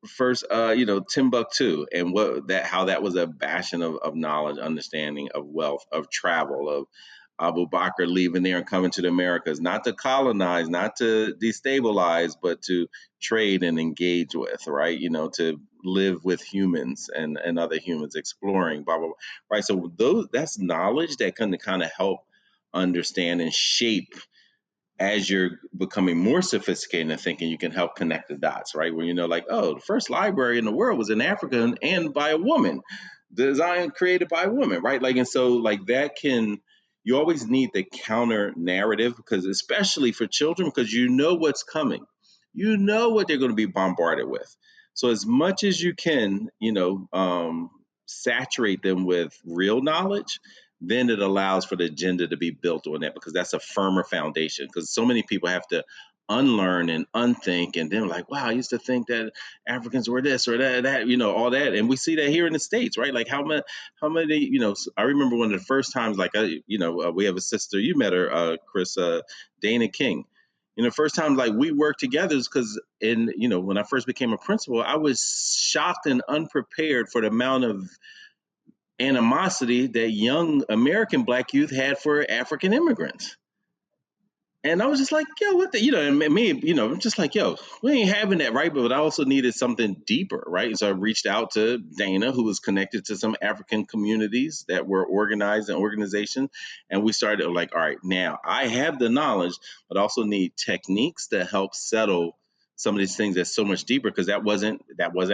first Timbuktu and how that was a bastion of knowledge, understanding, of wealth, of travel, of Abu Bakr leaving there and coming to the Americas, not to colonize, not to destabilize, but to trade and engage with, right? To live with humans and other humans, exploring, blah blah blah, right? So that's knowledge that can kind of help understand and shape as you're becoming more sophisticated in thinking. You can help connect the dots, right? Where like, oh, the first library in the world was in Africa and by a woman, designed, created by a woman, right? Like, and so like that you always need the counter narrative, because especially for children, because what's coming, what they're going to be bombarded with. So as much as you can, saturate them with real knowledge, then it allows for the agenda to be built on that, because that's a firmer foundation. Because so many people have to unlearn and unthink, and then like, wow, I used to think that Africans were this or that, all that. And we see that here in the States, right? Like how many, I remember one of the first times, like, we have a sister, you met her, Chris, Dana King. First time like we worked together is because when I first became a principal, I was shocked and unprepared for the amount of animosity that young American Black youth had for African immigrants. And I was just like, yo, what the, and me, I'm just like, yo, we ain't having that, right? But I also needed something deeper, right? And so I reached out to Dana, who was connected to some African communities that were organized and organizations. And we started like, all right, now I have the knowledge, but also need techniques to help settle some of these things that's so much deeper, because that wasn't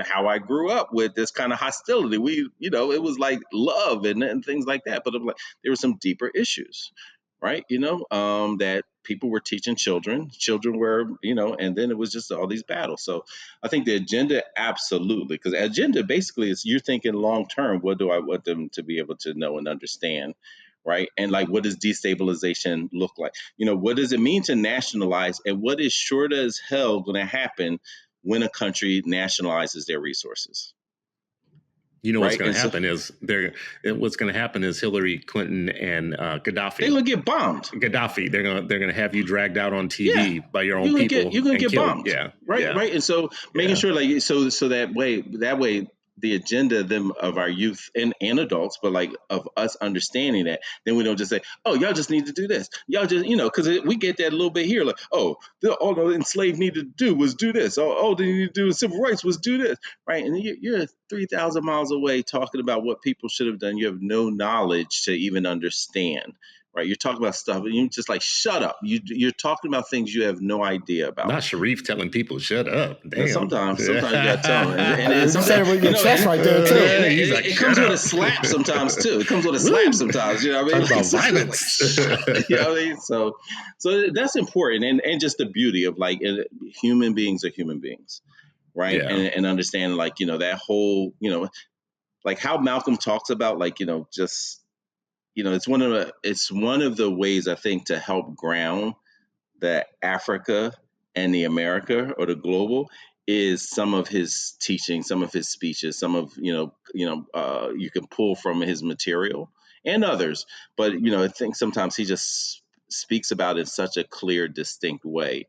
how I grew up, with this kind of hostility. It was like love and things like that. But like, there were some deeper issues, right? That people were teaching children were, and then it was just all these battles. So I think the agenda, absolutely, because agenda basically is you're thinking long term, what do I want them to be able to know and understand, right? And like, what does destabilization look like? What does it mean to nationalize, and what is sure as hell going to happen when a country nationalizes their resources? What's Right. going And to so happen is what's going to happen is Hillary Clinton and Gaddafi. they're going to get bombed. Gaddafi, they're going to have you dragged out on TV by your own you're people. You're going to get killed. bombed. Yeah. Right. Yeah. Right. And so making sure like so that way the agenda of our youth and adults, but like of us understanding that, then we don't just say, oh, y'all just need to do this. Y'all just, because we get that a little bit here, like, oh, all the enslaved needed to do was do this. All they need to do with civil rights was do this. Right. And you're 3,000 miles away talking about what people should have done. You have no knowledge to even understand. right? You're talking about stuff, and you're just like, shut up. You're talking about things you have no idea about. Not Sharif telling people shut up. And Damn. sometimes you gotta tell them, and You said it with your chest right there too. Yeah, he's like, it comes "Shut with a up." slap sometimes too. It comes with a slap sometimes. You know what I mean? Talk about So it's violence. like, you know what I mean? So that's important, and just the beauty of like human beings are human beings, right? Yeah. And understand like that whole like how Malcolm talks about like just it's one of the ways I think to help ground the Africa and the America or the global is some of his teaching, some of his speeches, some of you can pull from his material and others, but I think sometimes he just speaks about it in such a clear, distinct way,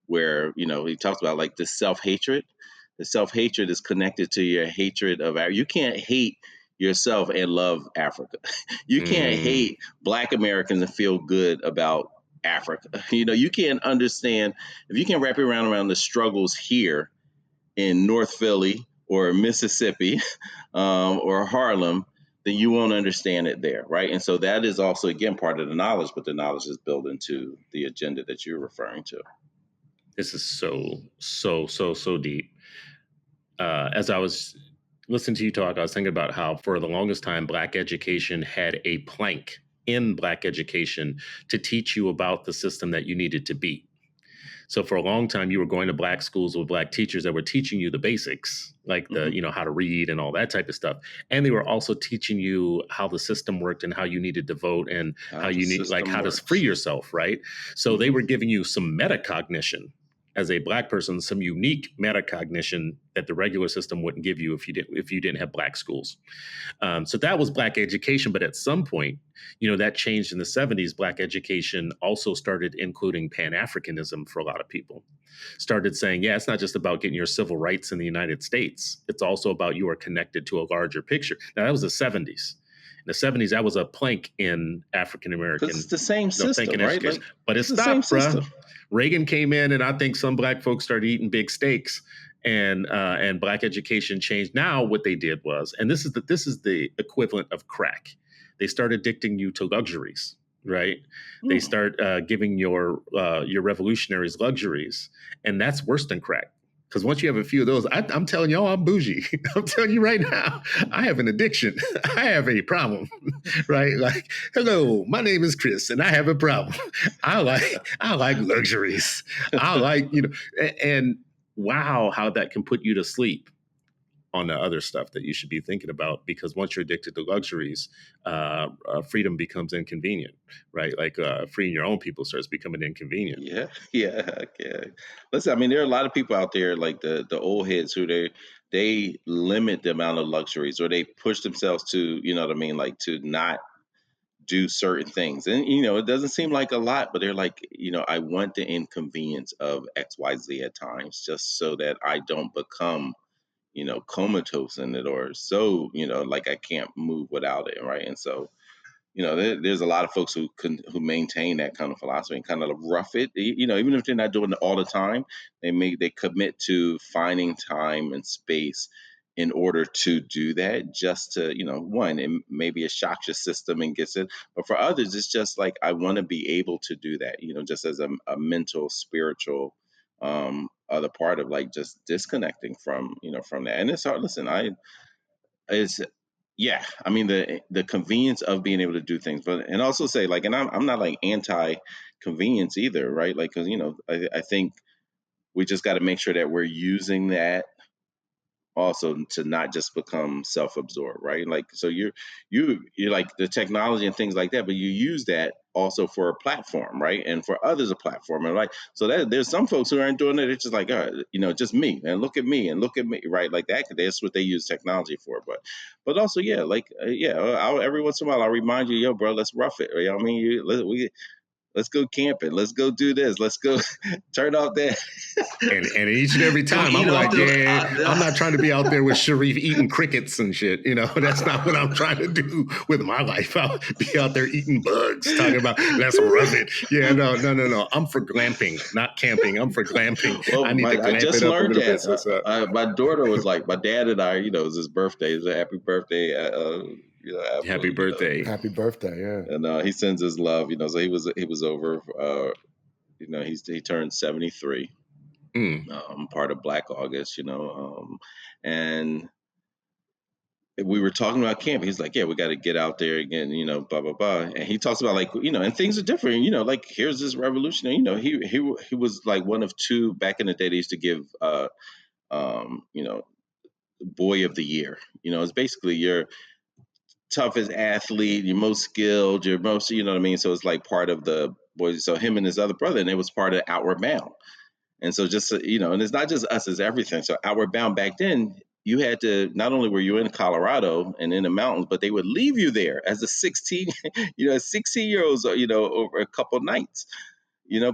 where he talks about like the self-hatred. The self-hatred is connected to your hatred of you can't hate yourself and love Africa. You can't hate Black Americans and feel good about Africa. You can't understand if you can't wrap your around the struggles here in North Philly or Mississippi or Harlem, then you won't understand it there, right? And so that is also again part of the knowledge, but the knowledge is built into the agenda that you're referring to. This is so deep. As I was listening to you talk, I was thinking about how for the longest time, Black education had a plank in Black education to teach you about the system that you needed to beat. So for a long time, you were going to Black schools with Black teachers that were teaching you the basics, like how to read and all that type of stuff. And they were also teaching you how the system worked and how you needed to vote and how you need, like how to free yourself, right? So they were giving you some metacognition as a Black person, some unique metacognition that the regular system wouldn't give you if you didn't have Black schools. So that was Black education. But at some point, that changed in the 70s. Black education also started including Pan-Africanism for a lot of people. Started saying, yeah, it's not just about getting your civil rights in the United States. It's also about you are connected to a larger picture. Now, that was the 70s. In the 70s, that was a plank in African-American. It's the same system, right? Like, but it stopped, bro. Reagan came in, and I think some Black folks started eating big steaks, and Black education changed. Now, what they did was, and this is the equivalent of crack. They start addicting you to luxuries, right? They start giving your revolutionaries luxuries, and that's worse than crack. Because once you have a few of those, I'm telling y'all, I'm bougie. I'm telling you right now, I have an addiction. I have a problem, right? Like, hello, my name is Chris, and I have a problem. I like luxuries. I like, and wow, how that can put you to sleep on the other stuff that you should be thinking about, because once you're addicted to luxuries, freedom becomes inconvenient, right? Like freeing your own people starts becoming inconvenient. Yeah. Listen, I mean, there are a lot of people out there, like the old heads, who they limit the amount of luxuries, or they push themselves to, like to not do certain things. And, it doesn't seem like a lot, but they're like, I want the inconvenience of XYZ at times, just so that I don't become comatose in it, or so, like I can't move without it, right? And so, there's a lot of folks who maintain that kind of philosophy and kind of rough it, even if they're not doing it all the time, they commit to finding time and space in order to do that, just to, one, and maybe it shocks your system and gets it, but for others, it's just like, I want to be able to do that, just as a mental, spiritual, other part of like just disconnecting from from that. And it's hard. Listen, I mean the convenience of being able to do things, but and also say like, and I'm not like anti convenience either, right? Like, because I think we just got to make sure that we're using that also to not just become self-absorbed, right? Like, so you're like the technology and things like that, but you use that also for a platform, right? And for others a platform, and like, so that there's some folks who aren't doing it. It's just like, just me and look at me, right? Like that's what they use technology for. But also, every once in a while I'll remind you, yo, bro, let's rough it. You know what I mean? Let's go camping. Let's go do this. Let's go turn off that. And each and every time I'm like, I'm not trying to be out there with Sharif eating crickets and shit. That's not what I'm trying to do with my life. I'll be out there eating bugs, talking about let's rough it. Yeah, no. I'm for glamping, not camping. I'm for glamping. Well, I need to glamp I just it up learned a little bit. that. My daughter was like, my dad and I, it was his birthday. It was a happy birthday. Happy birthday. Happy birthday, yeah. And he sends his love. So he was over. He turned 73. Part of Black August. And we were talking about camp. He's like, yeah, we got to get out there again, blah, blah, blah. And he talks about and things are different, like here's this revolutionary, he was like one of two back in the day. They used to give, boy of the year, it's basically your toughest athlete, your most skilled, your most, you know what I mean? So it's like part of the boys. So him and his other brother, and it was part of Outward Bound. And so just, and it's not just us, it's everything. So Outward Bound back then, you had to, not only were you in Colorado and in the mountains, but they would leave you there as a 16, 16-year-olds, over a couple nights,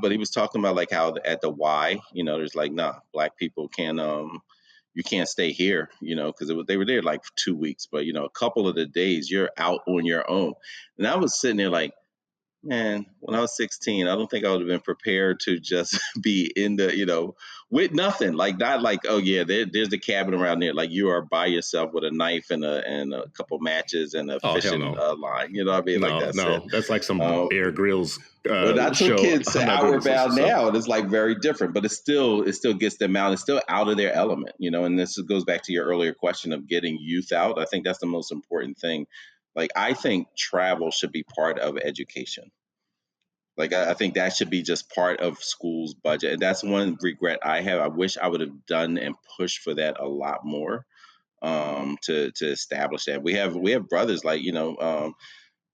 but he was talking about like how at the Y, there's like, nah, Black people can't, you can't stay here, because they were there like 2 weeks, but, a couple of the days you're out on your own. And I was sitting there like, man, when I was 16, I don't think I would have been prepared to just be in the, with nothing. Like, not like, oh yeah, there's the cabin around there. Like you are by yourself with a knife and a couple matches and a fishing line. You know what I mean? No, like that's like some Bear Grylls but I took kids to Outward Bound now, and it's like very different. But it still gets them out. It's still out of their element, And this goes back to your earlier question of getting youth out. I think that's the most important thing. Like, I think travel should be part of education. Like, I think that should be just part of school's budget. And that's one regret I have. I wish I would have done and pushed for that a lot more, to establish that. We have brothers like,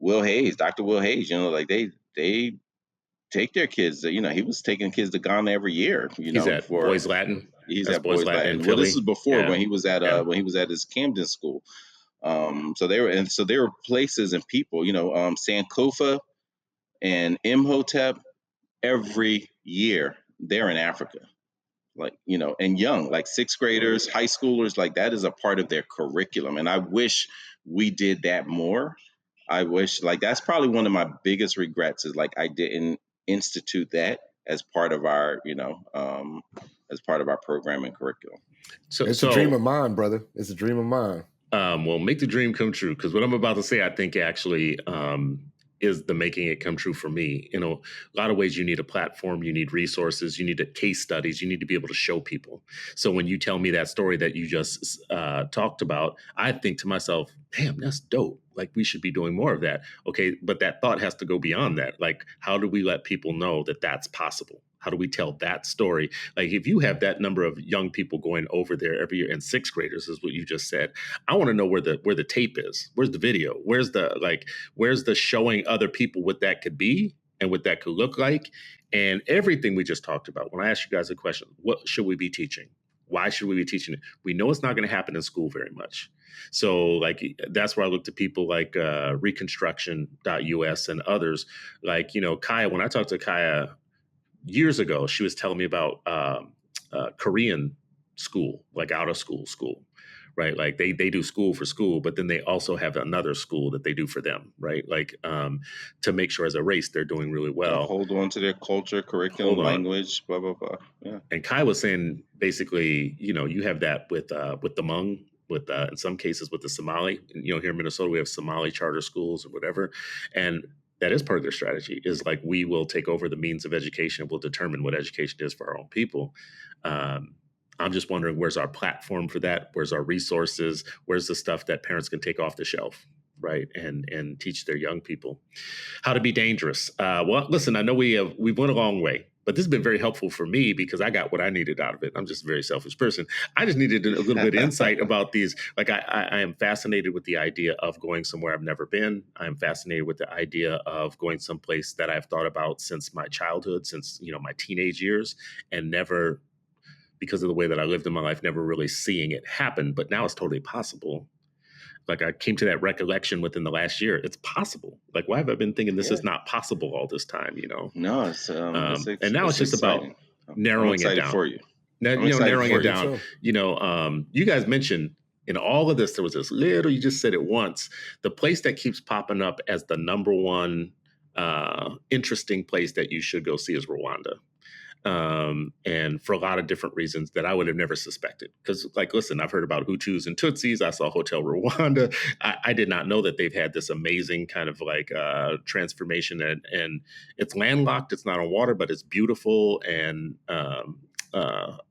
Will Hayes, Dr. Will Hayes, like they take their kids, he was taking kids to Ghana every year, He's at Boys Latin. He's at Boys Latin. Well, this is before when he was at his Camden school. So there were places and people, Sankofa and Imhotep every year they're in Africa, like, and young, like sixth graders, high schoolers, like that is a part of their curriculum. And I wish we did that more. I wish, like, that's probably one of my biggest regrets is like I didn't institute that as part of our, as part of our program and curriculum. So it's a dream of mine, brother. It's a dream of mine. Well, make the dream come true, because what I'm about to say, I think actually is the making it come true for me. A lot of ways you need a platform, you need resources, you need case studies, you need to be able to show people. So when you tell me that story that you just talked about, I think to myself, damn, that's dope. Like, we should be doing more of that. Okay, but that thought has to go beyond that. Like, how do we let people know that that's possible? How do we tell that story? Like, if you have that number of young people going over there every year, and sixth graders is what you just said, I want to know where the tape is. Where's the video? Where's the showing other people what that could be and what that could look like? And everything we just talked about. When I asked you guys a question, what should we be teaching? Why should we be teaching it? We know it's not going to happen in school very much. So, like, that's where I look to people like Reconstruction.us and others. Like, Kaya, when I talked to Kaya years ago, she was telling me about Korean school, like out of school, right? Like they do school for school, but then they also have another school that they do for them, right? Like to make sure as a race they're doing really well. Hold on to their culture, curriculum, language, blah, blah, blah. Yeah. And Kai was saying basically, you have that with the Hmong, with in some cases with the Somali. Here in Minnesota we have Somali charter schools or whatever, and that is part of their strategy, is like, we will take over the means of education. We'll determine what education is for our own people. I'm just wondering, where's our platform for that? Where's our resources? Where's the stuff that parents can take off the shelf, right? And teach their young people how to be dangerous. Well, listen, I know we've went a long way, but this has been very helpful for me because I got what I needed out of it. I'm just a very selfish person. I just needed a little bit of insight about these. Like, I am fascinated with the idea of going somewhere I've never been. I'm fascinated with the idea of going someplace that I've thought about since my childhood, since, my teenage years, and never, because of the way that I lived in my life, never really seeing it happen. But now it's totally possible. Like, I came to that recollection within the last year. It's possible. Like, why have I been thinking this is not possible all this time? No, it's and now it's just exciting. About narrowing it down. For you, narrowing it down. You guys mentioned in all of this, there was this little. You just said it once. The place that keeps popping up as the number one interesting place that you should go see is Rwanda. and for a lot of different reasons that I would have never suspected. Because, like, listen, I've heard about Hutus and Tutsis. I saw Hotel Rwanda. I did not know that they've had this amazing kind of like transformation, and it's landlocked. It's not on water, but it's beautiful, and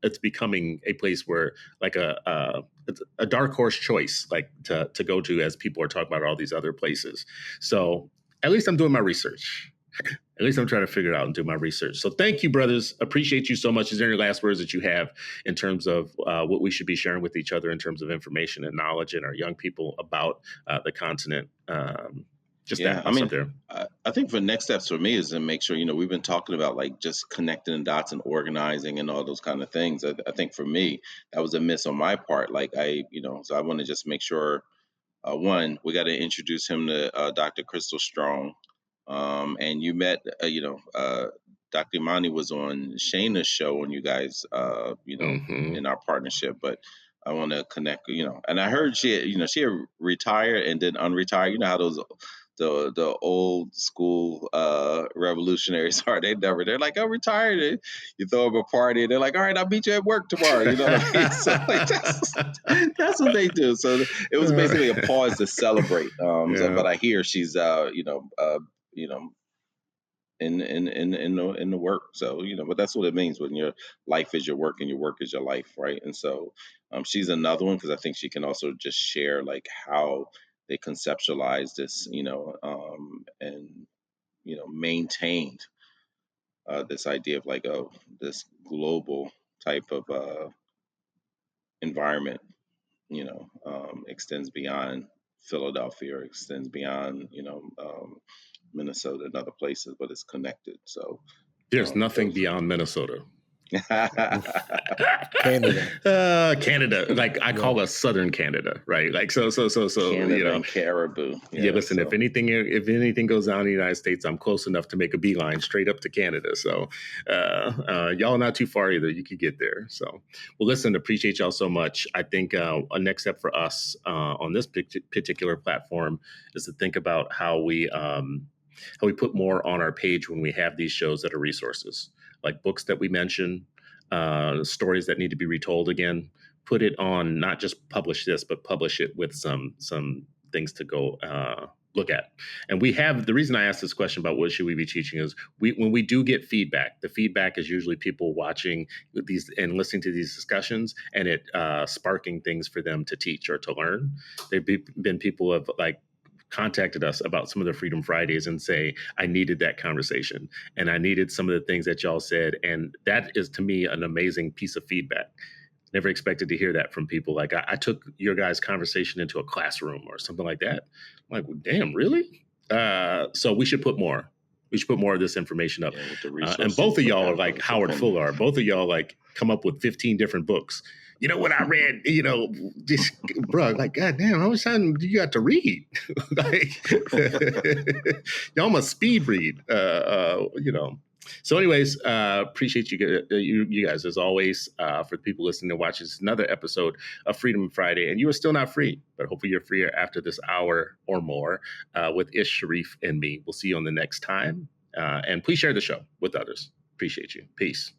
it's becoming a place where like it's a dark horse choice, like to go to as people are talking about all these other places. So at least I'm doing my research. At least I'm trying to figure it out and do my research. So thank you, brothers. Appreciate you so much. Is there any last words that you have in terms of what we should be sharing with each other in terms of information and knowledge and our young people about the continent? I think for next steps for me is to make sure, we've been talking about like just connecting the dots and organizing and all those kind of things. I think for me, that was a miss on my part. Like so I want to just make sure, one, we got to introduce him to Dr. Crystal Strong. And you met, Dr. Imani was on Shayna's show and you guys, in our partnership, but I want to connect, and I heard she had retired and then unretired. You know how those, the old school revolutionaries are. They're like, I'm retired. You throw them a party. They're like, all right, I'll meet you at work tomorrow. You know what I mean? So like, that's what they do. So it was basically a pause to celebrate. But I hear she's, in the work. So, but that's what it means when your life is your work and your work is your life, right? And so she's another one because I think she can also just share like how they conceptualize this, and maintained this idea of like this global type of environment, extends beyond Philadelphia, or extends beyond Minnesota and other places, but it's connected. So there's nothing beyond Minnesota. Canada, like I call us Southern Canada, right? Like so Canada and caribou. Listen, if anything goes on in the United States, I'm close enough to make a beeline straight up to Canada. So y'all not too far either. You could get there. So well, listen, appreciate y'all so much. I think a next step for us on this particular platform is to think about how we put more on our page when we have these shows that are resources, like books that we mention, stories that need to be retold again. Put it on, not just publish this, but publish it with some things to go look at. And we have, the reason I asked this question about what should we be teaching is when we do get feedback, the feedback is usually people watching these and listening to these discussions and it sparking things for them to teach or to learn. There've been people who have like contacted us about some of the Freedom Fridays and say, I needed that conversation and I needed some of the things that y'all said. And that is, to me, an amazing piece of feedback. Never expected to hear that from people. Like I took your guys' conversation into a classroom or something like that. I'm like, well, damn, really? So we should put more. We should put more of this information up. And both of y'all are like Howard Fuller. Both of y'all like come up with 15 different books. You know what I read? Just bro, like, God damn, how much time do you got to read? Like, y'all must speed read. So, anyways, appreciate you guys as always. For the people listening and watching, it's another episode of Freedom Friday, and you are still not free, but hopefully you're freer after this hour or more with Ish, Sharif, and me. We'll see you on the next time, and please share the show with others. Appreciate you. Peace.